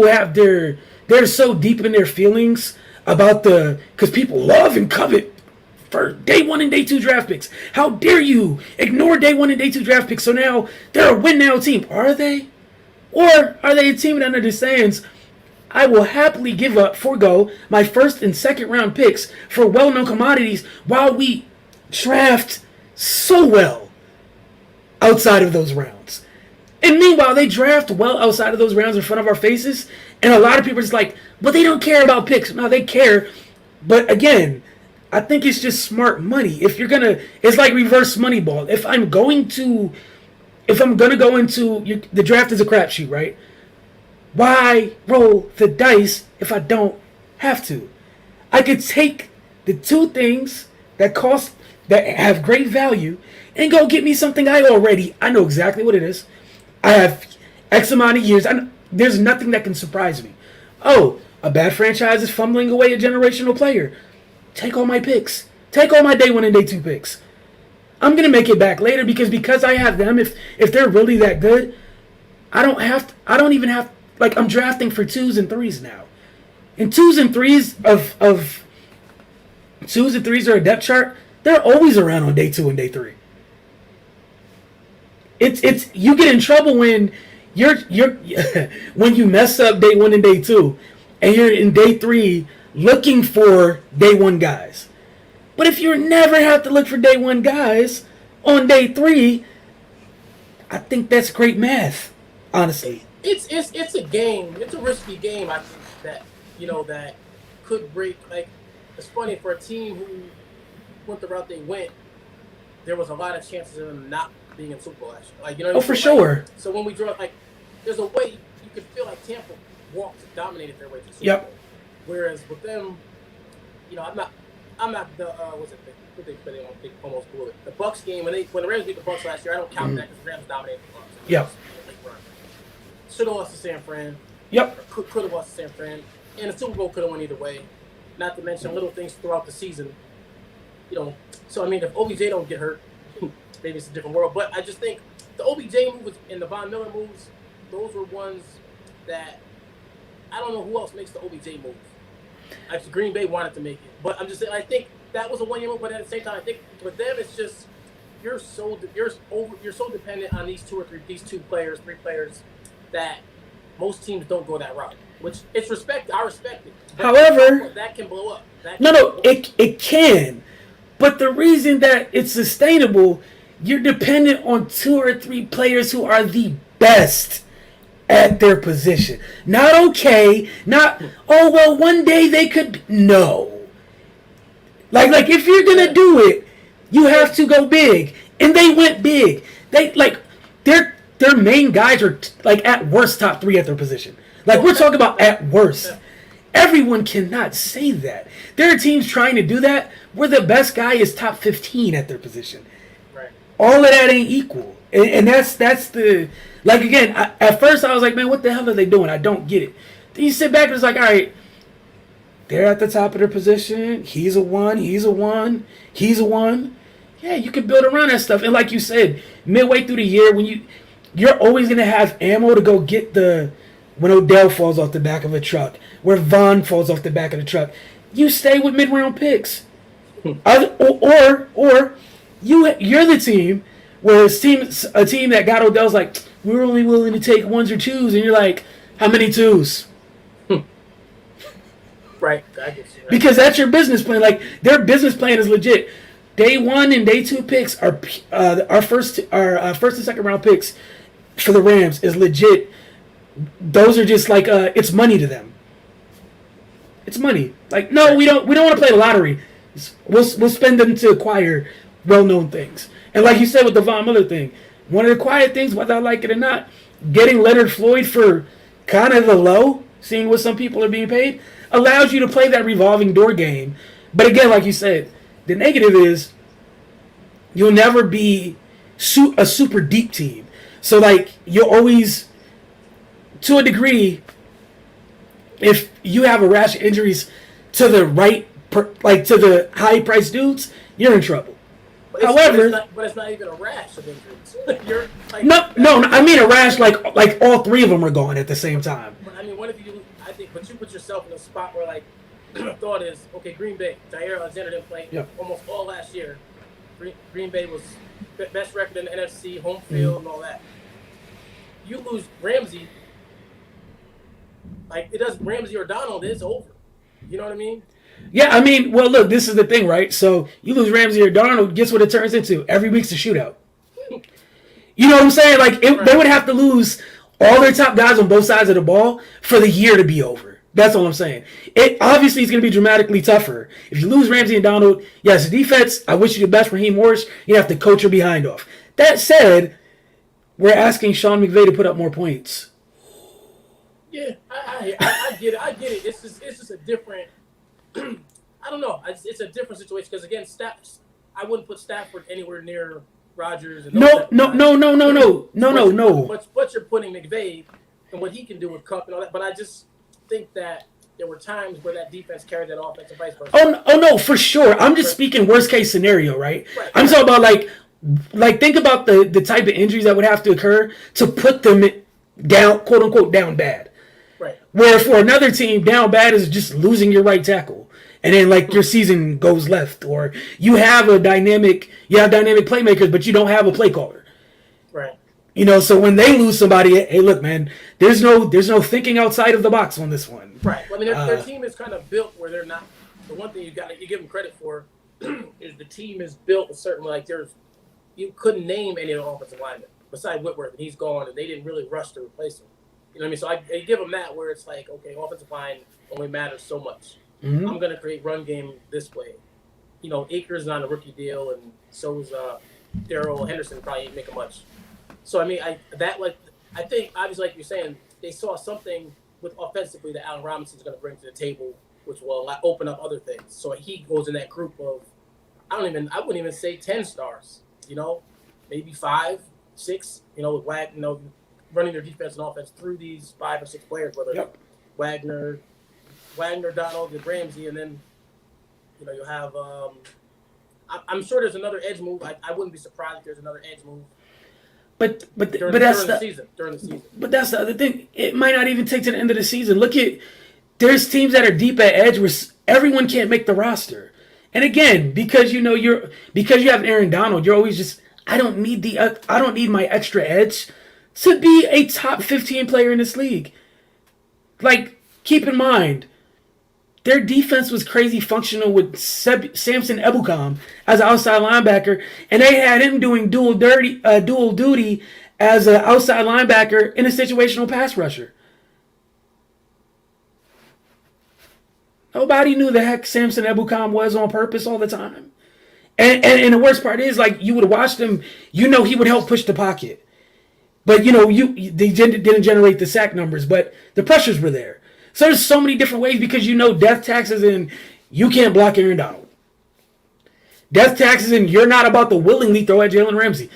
have they're so deep in their feelings about because people love and covet for day one and day two draft picks. How dare you ignore day one and day two draft picks? So now they're a win now team. Are they? Or are they a team that understands I will happily forego my first and second round picks for well-known commodities while we draft so well outside of those rounds. And meanwhile, they draft well outside of those rounds in front of our faces, and a lot of people are just like, but they don't care about picks. No, they care. But again, I think it's just smart money. If you're gonna, it's like reverse Moneyball. If I'm gonna go into the draft is a crapshoot, right? Why roll the dice if I don't have to? I could take the two things that have great value and go get me something I know exactly what it is. I have X amount of years. There's nothing that can surprise me. Oh, a bad franchise is fumbling away a generational player. Take all my picks. Take all my day one and day two picks. I'm gonna make it back later because I have them. If they're really that good, I don't even have. Like, I'm drafting for 2s and 3s now. And 2s and 3s of 2s and 3s are a depth chart. They're always around on day 2 and day 3. It's you get in trouble when you're when you mess up day 1 and day 2 and you're in day 3 looking for day 1 guys. But if you never have to look for day 1 guys on day 3, I think that's great math, honestly. It's a game. It's a risky game. I think that could break. Like, it's funny for a team who went the route they went. There was a lot of chances of them not being in Super Bowl action. Like, Oh, for sure. So when we draw, like, there's a way you could feel like Tampa dominated their way to the Super Yep. Bowl. Whereas with them, I'm not the what they almost blew it. The Bucks game when the Rams beat the Bucks last year, I don't count that because the Rams dominated the Bucks. Yep. Should have lost to San Fran. Yep. Could have lost to San Fran. And the Super Bowl could have went either way. Not to mention little things throughout the season. So I mean, if OBJ don't get hurt, maybe it's a different world. But I just think the OBJ moves and the Von Miller moves, those were ones that I don't know who else makes the OBJ move. Actually, Green Bay wanted to make it, but I'm just saying I think that was a one-year move. But at the same time, I think with them, it's just you're so dependent on these three players that most teams don't go that route. Which I respect it. But however, that can blow up. It can. But the reason that it's sustainable, you're dependent on 2 or 3 players who are the best at their position. Not okay. Not, oh, well, one day they could. No. Like if you're going to do it, you have to go big. And they went big. Their main guys are, at worst, top 3 at their position. We're talking about at worst. Everyone cannot say that. There are teams trying to do that where the best guy is top 15 at their position. Right. All of that ain't equal. And that's the... again, at first I was like, man, what the hell are they doing? I don't get it. Then you sit back and it's like, all right, they're at the top of their position. He's a 1. He's a 1. He's a 1. Yeah, you can build around that stuff. And like you said, midway through the year, when you're always going to have ammo to go get when Odell falls off the back of a truck, where Vaughn falls off the back of the truck. You stay with mid-round picks. Or you're the team where a team that got Odell's like, we're only willing to take 1s or 2s, and you're like, how many 2s? Right. I get you. Right. Because that's your business plan. Their business plan is legit. Day 1 and day 2 picks are our first and second round picks for the Rams is legit. Those are just it's money to them. It's money. No, we don't want to play the lottery. We'll spend them to acquire well-known things. And like you said with the Von Miller thing, one of the quiet things, whether I like it or not, getting Leonard Floyd for kind of the low, seeing what some people are being paid, allows you to play that revolving door game. But again, like you said, the negative is you'll never be a super deep team. So you'll always, to a degree, if you have a rash of injuries to the to the high-priced dudes, you're in trouble. However, but it's not even a rash of injuries. You're like, no, I mean a rash like all three of them are gone at the same time. I mean, what if you? I think, but you put yourself in a spot where like thought is okay. Green Bay, Jair Alexander didn't play almost all last year. Green Bay was best record in the NFC, home field, and all that. You lose Ramsey, like it does Ramsey or Donald, it's over. You know what I mean? Yeah, I mean, well, look, this is the thing, right? So you lose Ramsey or Darnold, guess what it turns into? Every week's a shootout. You know what I'm saying? Like, they would have to lose all their top guys on both sides of the ball for the year to be over. That's all I'm saying. It obviously is going to be dramatically tougher. If you lose Ramsey and Donald, yes, defense, I wish you the best, Raheem Morris. You have to coach your behind off. That said, we're asking Sean McVay to put up more points. Yeah, I get it. I get it. It's just a different. I don't know. It's a different situation because again, I wouldn't put Stafford anywhere near Rodgers. And No. But you're putting McVay and what he can do with Cup and all that. But I just think that there were times where that defense carried that offense and vice versa. Oh no, for sure. I'm just speaking worst case scenario, right? I'm talking about like think about the type of injuries that would have to occur to put them down, quote unquote, down bad. Right. Where for another team, down bad is just losing your right tackle. And then like your season goes left, or you have dynamic playmakers, but you don't have a play caller. Right. You know, so when they lose somebody, hey, look, man, there's no thinking outside of the box on this one. Right. Well, I mean, their team is kind of built where they're not. The one thing you give them credit for is the team is built a certain like you couldn't name any of the offensive linemen besides Whitworth, and he's gone, and they didn't really rush to replace him. You know what I mean? So I give them that where it's like, okay, offensive line only matters so much. Mm-hmm. I'm going to create run game this way. You know, Akers is on a rookie deal, and so is Darrell Henderson probably ain't making much. So, I mean, I think, obviously, like you're saying, they saw something with offensively that Allen Robinson's going to bring to the table, which will open up other things. So he goes in that group of, I wouldn't even say 10 stars, you know, maybe 5, 6, you know, with running their defense and offense through these 5 or 6 players, whether Wagner, Donald, and Ramsey, and then, you know, you'll have. I'm sure there's another edge move. I wouldn't be surprised if there's another edge move. But during the season. But that's the other thing. It might not even take to the end of the season. Look at there's teams that are deep at edge where everyone can't make the roster. And again, because you have Aaron Donald, you're always just I don't need my extra edge to be a top 15 player in this league. Like, keep in mind, their defense was crazy functional with Samson Ebukam as an outside linebacker, and they had him doing dual duty as an outside linebacker in a situational pass rusher. Nobody knew the heck Samson Ebukam was on purpose all the time. And the worst part is, like, you would have watched him, you know he would help push the pocket. But, you know, they didn't generate the sack numbers, but the pressures were there. So there's so many different ways because you know death taxes and you can't block Aaron Donald. Death taxes and you're not about to willingly throw at Jalen Ramsey.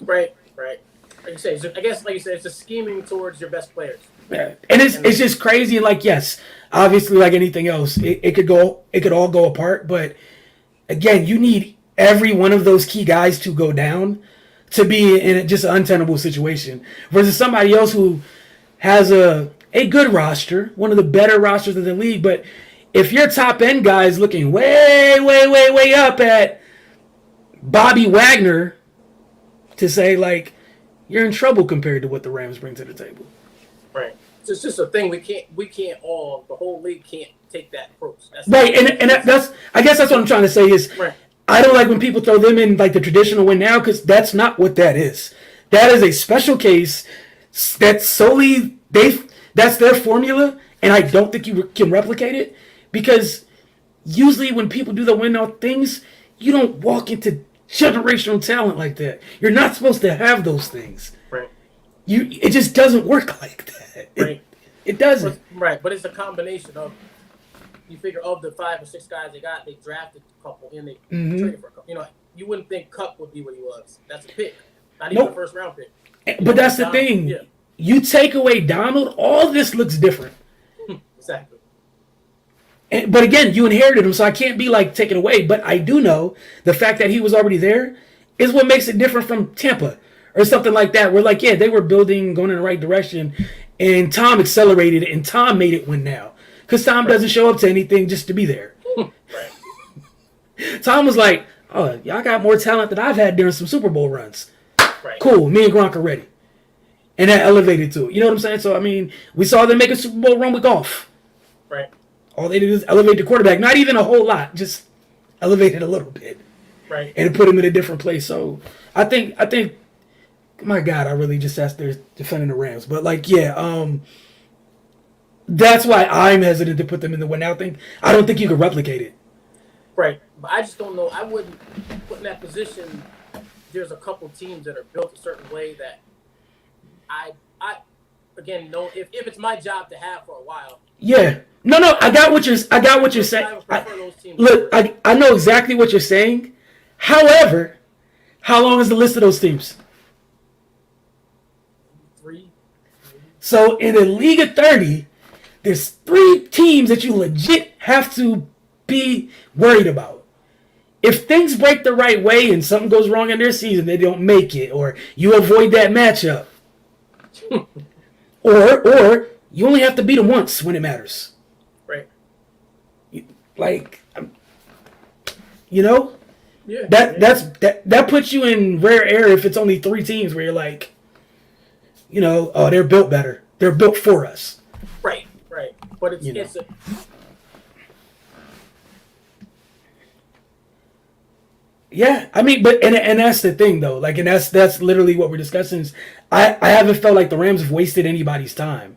Right. Like you say, I guess, like you said, it's a scheming towards your best players. Yeah. And it's just crazy. And like, yes, obviously, like anything else, it could all go apart. But again, you need every one of those key guys to go down to be in just an untenable situation versus somebody else who has a good roster, one of the better rosters of the league. But if your top end guy is looking way up at Bobby Wagner, to say, like, you're in trouble compared to what the Rams bring to the table. Right. It's just a thing the whole league can't take that approach. Right, and that's I guess that's what I'm trying to say is right. I don't like when people throw them in like the traditional win now because that's not what that is. That is a special case that's solely that's their formula, and I don't think you can replicate it because usually when people do the win now things, you don't walk into generational talent like that. You're not supposed to have those things. Right. It just doesn't work like that. Right. It doesn't. Right, but it's a combination of you figure of the 5 or 6 guys they got, they drafted a couple and they traded for a couple. You know, you wouldn't think Cup would be what he was. That's a pick, not even a first round pick. But that's the thing. Yeah. You take away Donald, all this looks different. Exactly. But again, you inherited him, so I can't be like taken away. But I do know the fact that he was already there is what makes it different from Tampa or something like that. Where like, yeah, they were building, going in the right direction, and Tom accelerated it, and Tom made it win now because Tom doesn't show up to anything just to be there. Tom was like, "Oh, y'all got more talent than I've had during some Super Bowl runs. Right. Cool, me and Gronk are ready," and that elevated to it. You know what I'm saying? So I mean, we saw them make a Super Bowl run with golf. Right. All they did is elevate the quarterback. Not even a whole lot, just elevate it a little bit. Right. And put him in a different place. So I think, my God, I really just asked they're defending the Rams. But like, yeah, that's why I'm hesitant to put them in the win now thing. I don't think you could replicate it. Right. But I just don't know. I wouldn't put in that position. There's a couple teams that are built a certain way that I again know if it's my job to have for a while. Yeah. No, I got what you're saying. I know exactly what you're saying. However, how long is the list of those teams? 3. So in a league of 30, there's 3 teams that you legit have to be worried about. If things break the right way and something goes wrong in their season, they don't make it, or you avoid that matchup. or you only have to beat them once when it matters. Right. Like, you know? Yeah. That puts you in rare air if it's only 3 teams where you're like, you know, oh, they're built better. They're built for us. Right. But it's yeah, I mean, but and that's the thing though. Like, and that's literally what we're discussing. Is I haven't felt like the Rams have wasted anybody's time.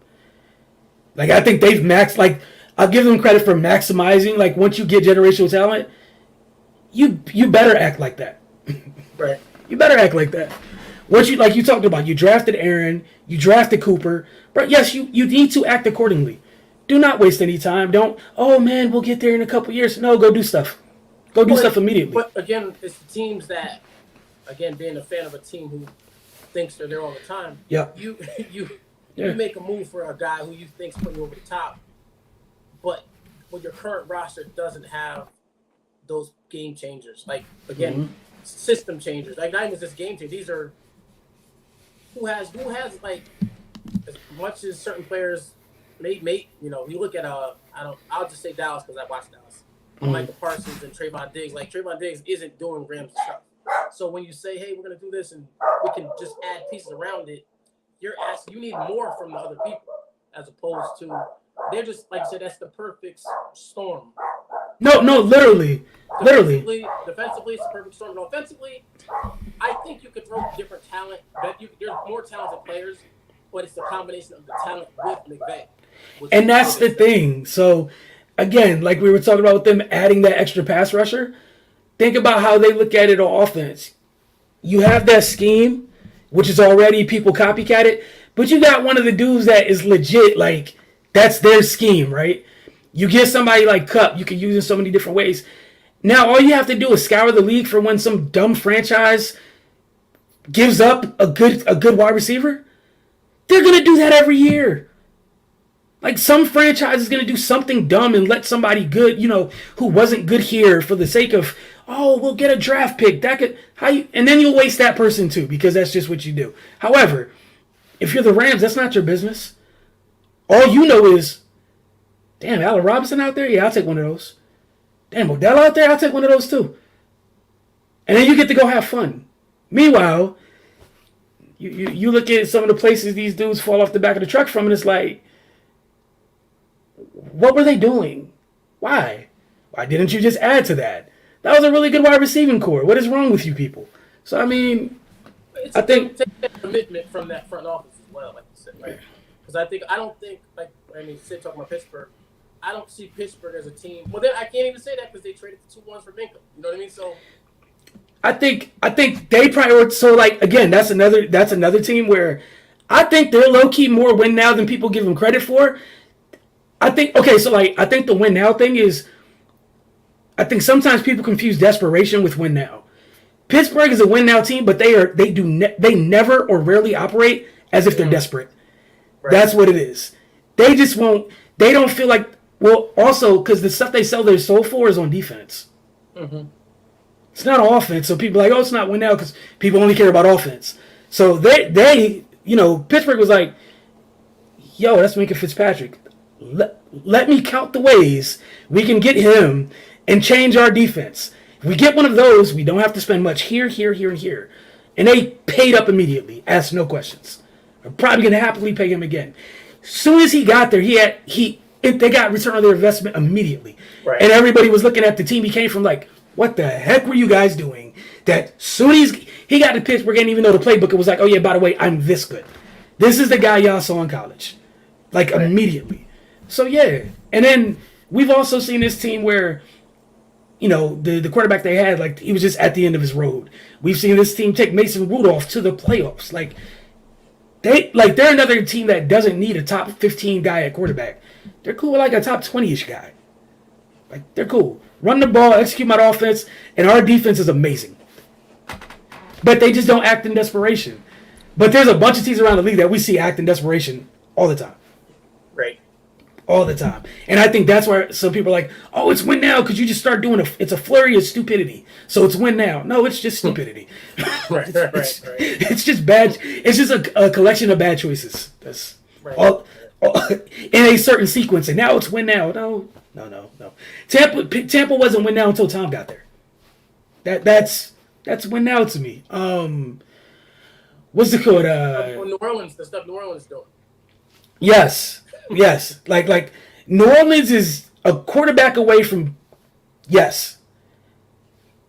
Like, I think they've maxed. Like, I'll give them credit for maximizing. Like, once you get generational talent, you better act like that. Right. You better act like that. Once you, like you talked about, you drafted Aaron, you drafted Cooper. But yes, you need to act accordingly. Do not waste any time. Don't, oh man, we'll get there in a couple years. No, go do stuff. Go do stuff immediately. But again, it's the teams that, again, being a fan of a team who thinks they're there all the time. Yeah. You make a move for a guy who you think's putting you over the top, but when your current roster doesn't have those game changers, like again, system changers, like not even just game changers. These are who has like as much as certain players may you know. You look at I'll just say Dallas because I watched Dallas. Michael Parsons and Trayvon Diggs. Like, Trayvon Diggs isn't doing Rams stuff. So when you say, hey, we're going to do this and we can just add pieces around it, you're asking, you need more from the other people as opposed to, they're just, like I said, that's the perfect storm. No, literally. Defensively, it's the perfect storm. And offensively, I think you could throw different talent. There's more talented players, but it's the combination of the talent with McVay. And that's the thing. So, again, like we were talking about with them adding that extra pass rusher, think about how they look at it on offense. You have that scheme, which is already people copycat it, but you got one of the dudes that is legit, like, that's their scheme, right? You get somebody like Kupp, you can use in so many different ways. Now, all you have to do is scour the league for when some dumb franchise gives up a good wide receiver. They're going to do that every year. Like, some franchise is going to do something dumb and let somebody good, you know, who wasn't good here for the sake of, oh, we'll get a draft pick. And then you'll waste that person too, because that's just what you do. However, if you're the Rams, that's not your business. All you know is, damn, Allen Robinson out there? Yeah, I'll take one of those. Damn, Odell out there? I'll take one of those too. And then you get to go have fun. Meanwhile, you look at some of the places these dudes fall off the back of the truck from, and it's like, what were they doing? Why? Why didn't you just add to that? That was a really good wide receiving core. What is wrong with you people? So, I mean, I think take that commitment from that front office as well, like you said, right? Because I don't think, Sid talking about Pittsburgh, I don't see Pittsburgh as a team. Well, then I can't even say that because they traded the 2-1s for Minka. You know what I mean? So I think they prioritize. So, like, again, that's another team where I think they're low key more win now than people give them credit for. I think the win now thing is, I think sometimes people confuse desperation with win now. Pittsburgh is a win now team, but they never or rarely operate as if they're desperate. Right. That's what it is. They they don't feel like, well, also, because the stuff they sell their soul for is on defense. Mm-hmm. It's not offense, so people are like, oh, it's not win now because people only care about offense. So they, Pittsburgh was like, yo, that's Minka Fitzpatrick. Let me count the ways we can get him and change our defense. If we get one of those, we don't have to spend much here, here, here, and here. And they paid up immediately, asked no questions. I'm probably going to happily pay him again. As soon as he got there, they got return on their investment immediately. Right. And everybody was looking at the team he came from like, what the heck were you guys doing? That soon as he got to Pittsburgh, didn't even know the playbook. It was like, oh yeah, by the way, I'm this good. This is the guy y'all saw in college. Like immediately. So yeah. And then we've also seen this team where, the quarterback they had, like he was just at the end of his road. We've seen this team take Mason Rudolph to the playoffs. They're another team that doesn't need a top 15 guy at quarterback. They're cool with like a top 20-ish guy. Like they're cool. Run the ball, execute my offense, and our defense is amazing. But they just don't act in desperation. But there's a bunch of teams around the league that we see act in desperation all the time. Right. All the time. And I think that's why some people are like, oh, it's win now because you just start doing it's a flurry of stupidity. So it's win now. No, it's just stupidity. Right. It's just bad. It's just a collection of bad choices. That's right. all in a certain sequence. And now it's win now. No. Tampa wasn't win now until Tom got there. That's win now to me. What's the code? New Orleans, the stuff New Orleans is doing. Yes. Like New Orleans is a quarterback away from. Yes.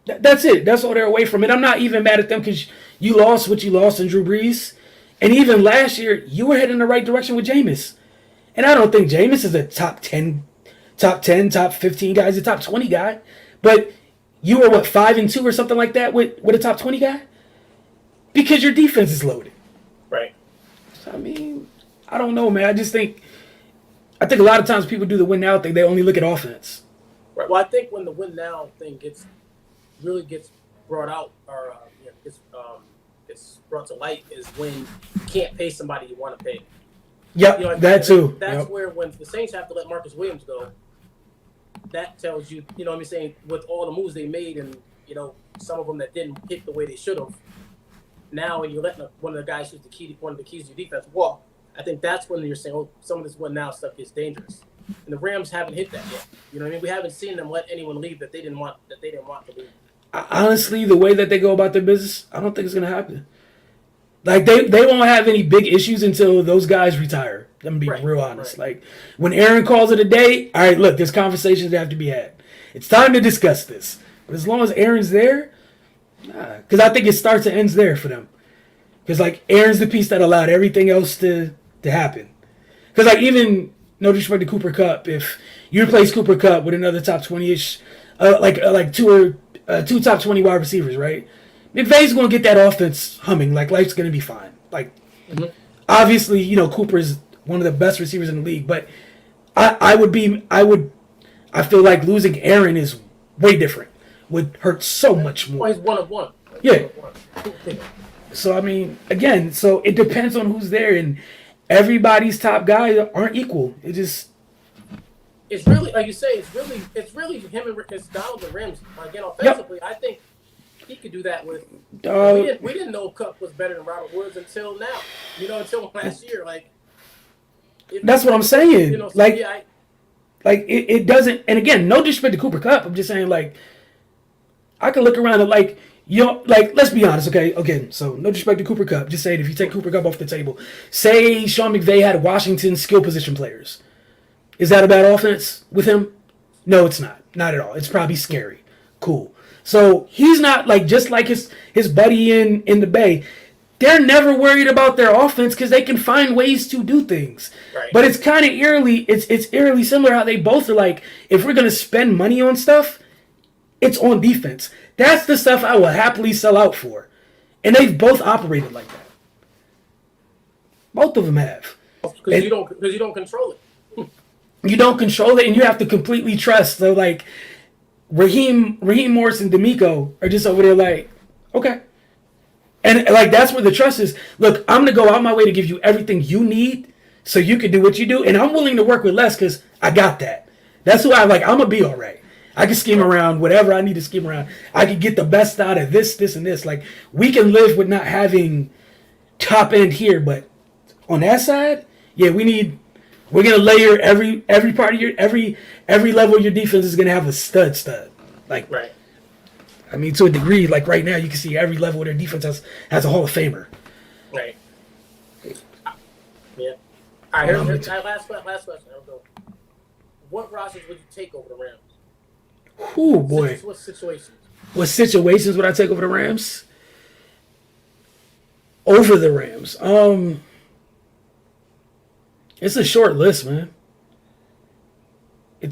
That's it. That's all they're away from. And I'm not even mad at them because you lost what you lost in Drew Brees, and even last year you were heading in the right direction with Jameis. And I don't think Jameis is a top 10, top 15 guy. He's a top 20 guy. But you were, 5-2 or something like that with a top 20 guy? Because your defense is loaded. Right. So, I mean, I don't know, man. I think a lot of times people do the win now thing. They only look at offense. Right. Well, I think when the win now thing gets brought out or gets brought to light is when you can't pay somebody you want to pay. Yep, that too. That's where when the Saints have to let Marcus Williams go, that tells you, saying with all the moves they made and, some of them that didn't hit the way they should have. Now when you're letting one of the guys who's one of the keys to your defense walk, I think that's when you're saying, oh, some of this win now stuff gets dangerous. And the Rams haven't hit that yet. You know what I mean? We haven't seen them let anyone leave that they didn't want to leave. Honestly, the way that they go about their business, I don't think it's gonna happen. Like they won't have any big issues until those guys retire. I'm gonna be real honest. Right. Like when Aaron calls it a day, all right, look, there's conversations that have to be had. It's time to discuss this. But as long as Aaron's there, because I think it starts and ends there for them. Because like Aaron's the piece that allowed everything else to happen. Because like even no disrespect to Cooper Kupp, if you replace Cooper Kupp with another top 20-ish, two top 20 wide receivers, right? McVay's going to get that offense humming. Like, life's going to be fine. Like, obviously, Cooper's one of the best receivers in the league. But I feel like losing Aaron is way different. Would hurt so much more. Well, he's one of one. Yeah. So, I mean, again, so it depends on who's there. And everybody's top guys aren't equal. It's really, like you say, it's really him and Donald and Rams. Again, offensively, I think he could do that with. We didn't know Kupp was better than Robert Woods until now. Until last year. Like. That's what I'm saying. It doesn't. And again, no disrespect to Cooper Kupp. I'm just saying, like, I can look around and let's be honest, okay? Okay, so no disrespect to Cooper Kupp. Just saying, if you take Cooper Kupp off the table, say Sean McVay had Washington skill position players. Is that a bad offense with him? No, it's not. Not at all. It's probably scary. Cool. So he's not just like his buddy in the Bay. They're never worried about their offense because they can find ways to do things. Right. But it's kind of eerily, it's eerily similar how they both are like, if we're gonna spend money on stuff, it's on defense. That's the stuff I will happily sell out for. And they've both operated like that. Both of them have. Because you don't control it. You don't control it, and you have to completely trust. So, like, Raheem Morris and D'Amico are just over there like, okay. And, like, that's where the trust is. Look, I'm going to go out my way to give you everything you need so you can do what you do, and I'm willing to work with less because I got that. That's who I like. I'm gonna be all right. I can scheme around whatever I need to scheme around. I can get the best out of this, and this. Like, we can live with not having top end here, but on that side, yeah, we're gonna layer every part of your every level of your defense is gonna have a stud. Like, Right. I mean, to a degree, like right now, you can see every level of their defense has a Hall of Famer. Right. Yeah. All right. Here's last question. Here we go. What rosters would you take over the Rams? Oh boy. What situations? What situations would I take over the Rams? Over the Rams. It's a short list, man.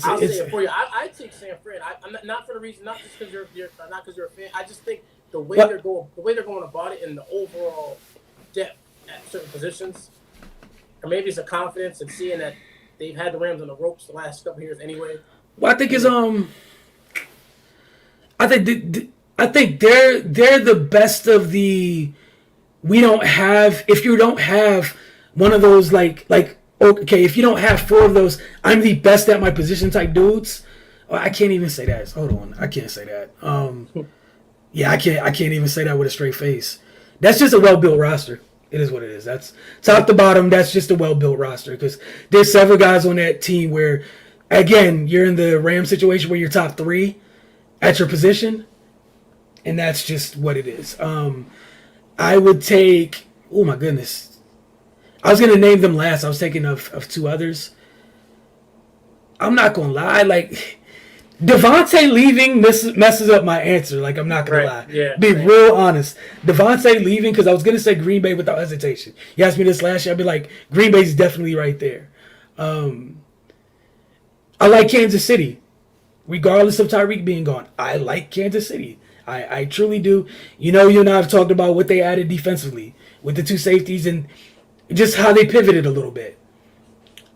I'll say it for you. I take San Fran. I'm not for the reason, not just because you're not because you're a fan. I just think the way they're going about it, and the overall depth at certain positions, or maybe it's a confidence in seeing that they've had the Rams on the ropes the last couple of years anyway. Well, I think it's I think they're the best of the. We don't have, if you don't have one of those like okay, if you don't have four of those, I'm the best at my position type dudes. Oh, I can't even say that. Hold on, I can't say that. Yeah, I can't even say that with a straight face. That's just a well built roster. It is what it is. That's top to bottom. That's just a well built roster because there's several guys on that team where, again, you're in the Ram situation where you're top three at your position, and that's just what it is. I would take. Oh my goodness. I was gonna name them last. I was thinking of two others. I'm not gonna lie, like Devontae leaving messes up my answer. Like, I'm not gonna lie. Yeah. Be real honest. Devontae leaving, because I was gonna say Green Bay without hesitation. You asked me this last year, I'd be like, Green Bay's definitely right there. I like Kansas City, regardless of Tyreek being gone. I like Kansas City. I truly do. You and I have talked about what they added defensively with the two safeties and just how they pivoted a little bit.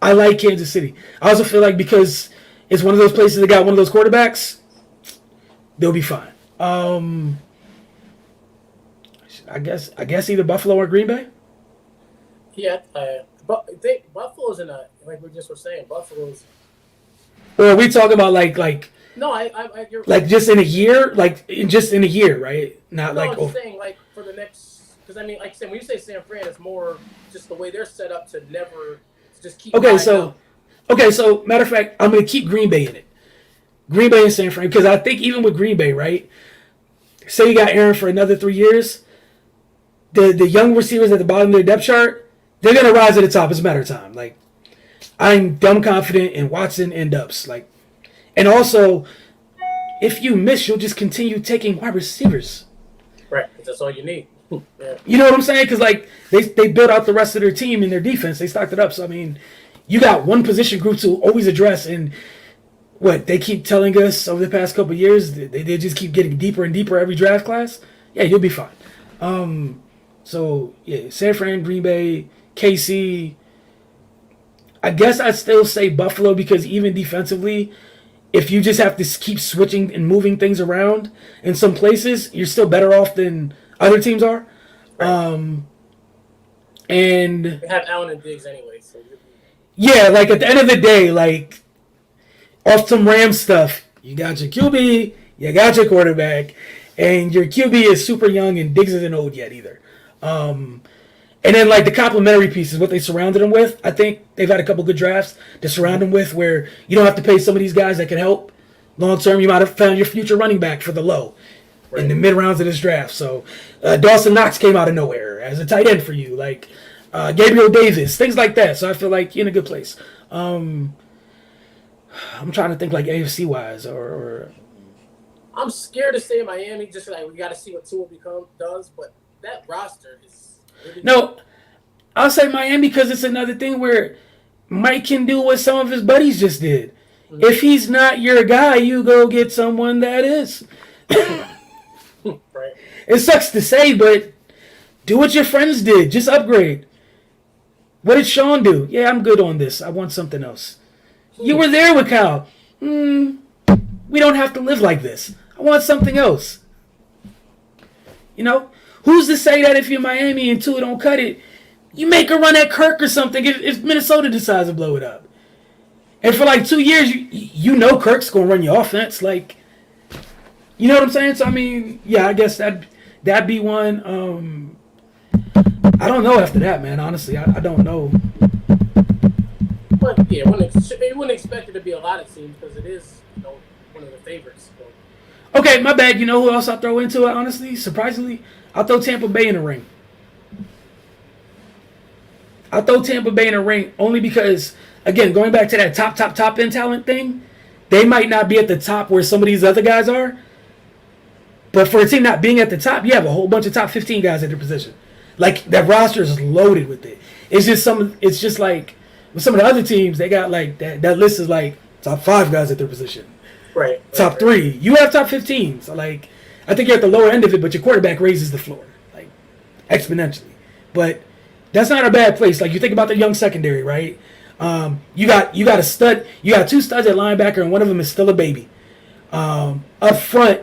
I like Kansas City. I also feel like because it's one of those places that got one of those quarterbacks, they'll be fine. I guess either Buffalo or Green Bay. Yeah, but Buffalo's in a, like we just were saying, Buffalo's. Or are we talking about like? No, you're like just in a year, just in a year, right? Not no, like. I'm just saying like for the next, because I mean, like I said, when you say San Fran, it's more just the way they're set up to never just keep. Okay, so matter of fact, I'm gonna keep Green Bay in it. Green Bay and San Fran, because I think even with Green Bay, right? Say you got Aaron for another 3 years, the young receivers at the bottom of their depth chart, they're gonna rise to the top. It's a matter of time. Like, I'm dumb confident in Watson and Dubs. Like, and also, if you miss, you'll just continue taking wide receivers. Right, that's all you need. Yeah. You know what I'm saying? Because like they built out the rest of their team and their defense. They stocked it up. So I mean, you got one position group to always address. And what they keep telling us over the past couple of years, they just keep getting deeper and deeper every draft class. Yeah, you'll be fine. So yeah, San Fran, Green Bay, KC. I guess I'd still say Buffalo because even defensively, if you just have to keep switching and moving things around in some places, you're still better off than other teams are. Right. And they have Allen and Diggs anyway, so yeah, like at the end of the day, like off some Rams stuff, you got your QB, you got your quarterback, and your QB is super young and Diggs isn't old yet either. And then, like, the complementary pieces, what they surrounded them with, I think they've had a couple good drafts to surround them with where you don't have to pay some of these guys that can help. Long term, you might have found your future running back for the low in the mid-rounds of this draft. So, Dawson Knox came out of nowhere as a tight end for you. Like, Gabriel Davis, things like that. So, I feel like you're in a good place. I'm trying to think, like, AFC-wise or I'm scared to say Miami just like we got to see what Tua does, but that roster is... No, I'll say Miami because it's another thing where Mike can do what some of his buddies just did. Mm-hmm. If he's not your guy, you go get someone that is. Right. It sucks to say, but do what your friends did. Just upgrade. What did Sean do? Yeah, I'm good on this. I want something else. You were there with Kyle. We don't have to live like this. I want something else. You know? Who's to say that if you're Miami and Tua don't cut it, You make a run at Kirk or something if Minnesota decides to blow it up. And for like 2 years, you know Kirk's going to run your offense. Like, you know what I'm saying? So, I mean, yeah, I guess that'd be one. I don't know after that, man. Honestly, I don't know. But, yeah, you wouldn't expect it to be a lot of teams because it is, one of the favorites. So. Okay, my bad. You know who else I'll throw into it, honestly? Surprisingly, I'll throw Tampa Bay in the ring. I'll throw Tampa Bay in the ring only because, again, going back to that top end talent thing, they might not be at the top where some of these other guys are. But for a team not being at the top, you have a whole bunch of top 15 guys at their position. Like, that roster is loaded with it. It's just like with some of the other teams, they got like that list is like top 5 guys at their position. Right. Top 3. You have top 15. So, like, I think you're at the lower end of it, but your quarterback raises the floor, like, exponentially. But that's not a bad place. Like, you think about the young secondary, right? You got a stud. You got 2 studs at linebacker, and one of them is still a baby. Up front,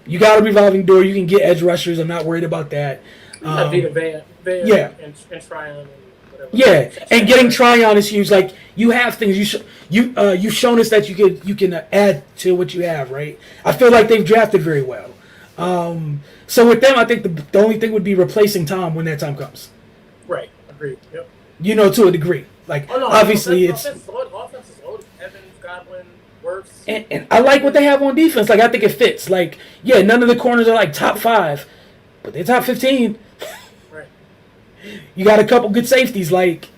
you got a revolving door. You can get edge rushers. I'm not worried about that. Vita Vea yeah. and Tryon and whatever. Yeah, and getting Tryon is huge. Like, you have things. You've shown us that you can add to what you have, right? I feel like they've drafted very well. So with them, I think the only thing would be replacing Tom when that time comes. Right. Agreed. Yep. To a degree. Like, obviously it's. Offense is loaded. Evans, Godwin, Wirfs. And I like what they have on defense. Like, I think it fits. Like, yeah, none of the corners are like top 5, but they're top 15. Right. You got a couple good safeties. Like,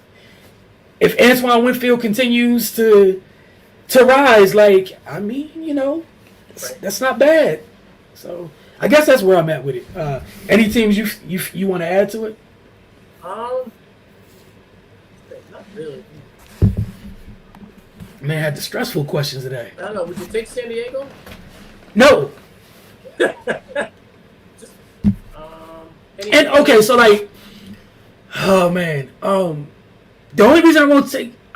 if Antoine Winfield continues to rise, like, I mean, that's not bad. So I guess that's where I'm at with it. Any teams you want to add to it? Not really. Man, I had the stressful questions today. I don't know. Would you take San Diego? No. And okay, so like, oh man, the only reason I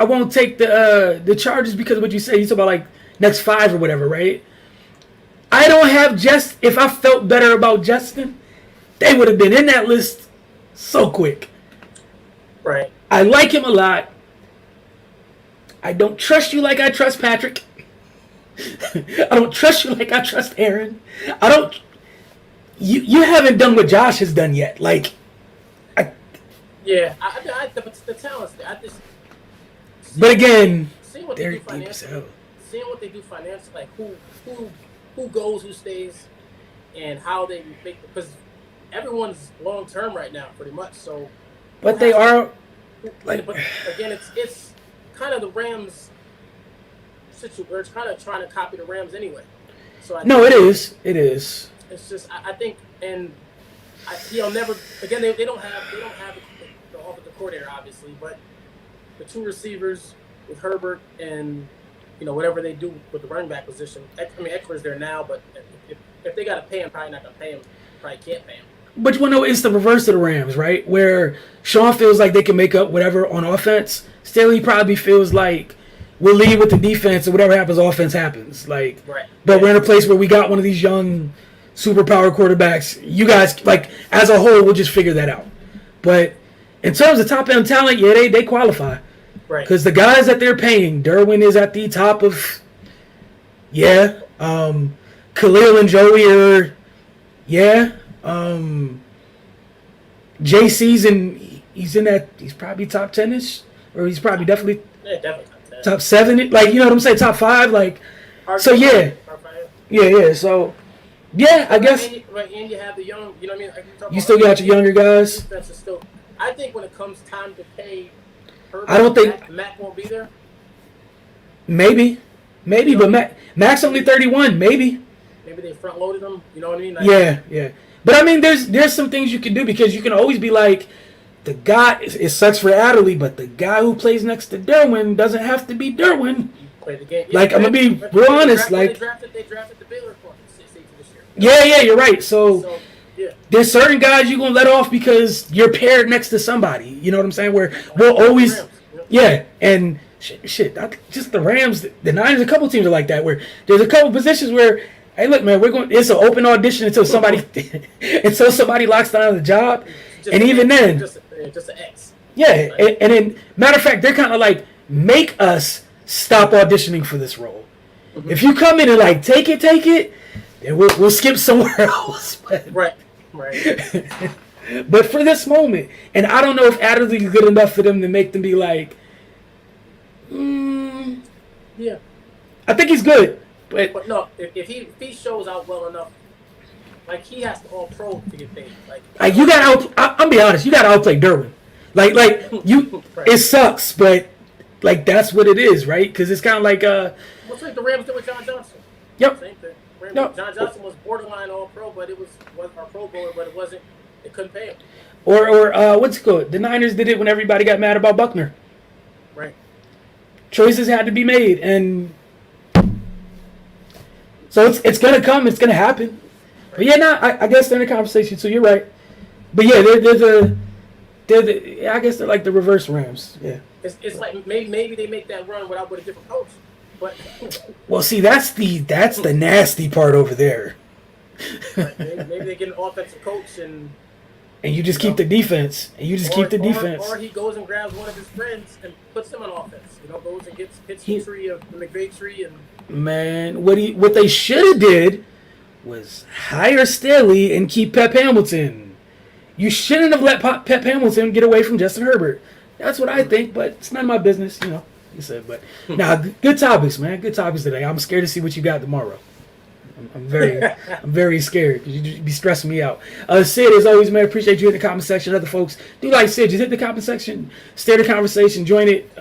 won't take the Chargers because of what you said. You talk about like next 5 or whatever, right? I don't have if I felt better about Justin, they would have been in that list so quick. Right. I like him a lot. I don't trust you like I trust Patrick. I don't trust you like I trust Aaron. I don't. You haven't done what Josh has done yet. Like, yeah, the talent's there. But again, seeing what they do financially, like who goes, who stays, and how they make, because everyone's long term right now, pretty much. So, but they are like. But again, it's kind of the Rams situation. We're kind of trying to copy the Rams anyway. So it is. It is. It's just I think, and he'll never again. They don't have the offensive coordinator obviously, but the 2 receivers with Herbert and whatever they do with the running back position. I mean, Eckler's there now, but if they got to pay him, probably not gonna pay him. Probably can't pay him. But it's the reverse of the Rams, right? Where Sean feels like they can make up whatever on offense. Staley probably feels like we'll lead with the defense, and whatever happens, offense happens. Like, right. But we're in a place where we got one of these young, superpower quarterbacks. You guys, like, as a whole, we'll just figure that out. But in terms of top end talent, yeah, they qualify. Right. Because the guys that they're paying, Derwin is at the top of, Khalil and Joey are, JC's he's probably top 10ish, or he's probably definitely top 7. Like, you know what I'm saying, top 5. Like, so yeah. So yeah, I guess. And you have the young, you know what I mean. Like you still got your younger guys. I think when it comes time to pay, Herbert, I don't think Mac won't be there. Maybe, but Mac's only 31. Maybe they front loaded him. You know what I mean? Like, yeah. But I mean, there's some things you can do, because you can always be like, the guy. It sucks for Adderley, but the guy who plays next to Derwin doesn't have to be Derwin. Play the game. Like, I'm gonna be real honest. Like, they drafted the Baylor for this year. Yeah, you're right. So there's certain guys you're gonna let off because you're paired next to somebody. You know what I'm saying? Where we'll always, and shit. Just the Rams, the Niners. A couple teams are like that. Where there's a couple positions where, hey, look, man, it's an open audition until somebody locks down the job, and even then, just an X. Yeah, and then matter of fact, they're kind of like make us stop auditioning for this role. Mm-hmm. If you come in and like take it, then we'll skip somewhere else. But, Right. but for this moment, and I don't know if Adderley is good enough for them to make them be like, Yeah. I think he's good, But no, if he shows out well enough, like he has to all pro to get paid. Like you got out. I'm be honest, you got to outplay Derwin. Like you, Right. It sucks, but like that's what it is, right? Because it's kind of like What's like the Rams did with John Johnson? Yep. Same thing. Yep. John Johnson was borderline all pro, but it was our Pro Bowler, but it wasn't. They couldn't pay him. Or what's it called? The Niners did it when everybody got mad about Buckner. Right. Choices had to be made, and so it's gonna come. It's gonna happen. But yeah, I guess they're in a conversation too. You're right. But yeah, I guess they're like the reverse Rams. Yeah. It's like maybe they make that run with a different coach, but Well, see, that's the nasty part over there. like maybe they get an offensive coach and you just keep the defense. Or he goes and grabs one of his friends and puts him on offense. Goes and hits the tree of the McVay tree and. Man, what they should have did was hire Staley and keep Pep Hamilton. You shouldn't have let Pep Hamilton get away from Justin Herbert. That's what I think, but it's none of my business, you said. But good topics, man. Good topics today. I'm scared to see what you got tomorrow. I'm very scared because you be stressing me out. Sid, as always, man, appreciate you in the comment section. Other folks do like Sid. Just hit the comment section, stay the conversation, join it.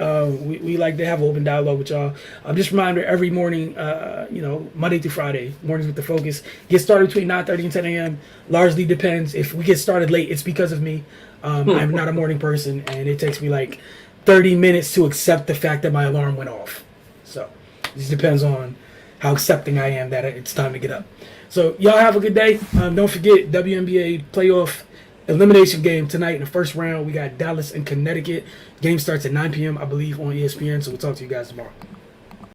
We like to have open dialogue with y'all. Just a reminder, every morning, Monday through Friday, mornings with the focus, get started between 9:30 and 10 a.m. Largely depends. If we get started late, it's because of me. I'm not a morning person, and it takes me like 30 minutes to accept the fact that my alarm went off. So it just depends on how accepting I am that it's time to get up. So y'all have a good day. Don't forget WNBA playoff elimination game tonight in the first round. We got Dallas and Connecticut. Game starts at 9 p.m. I believe on ESPN. So we'll talk to you guys tomorrow.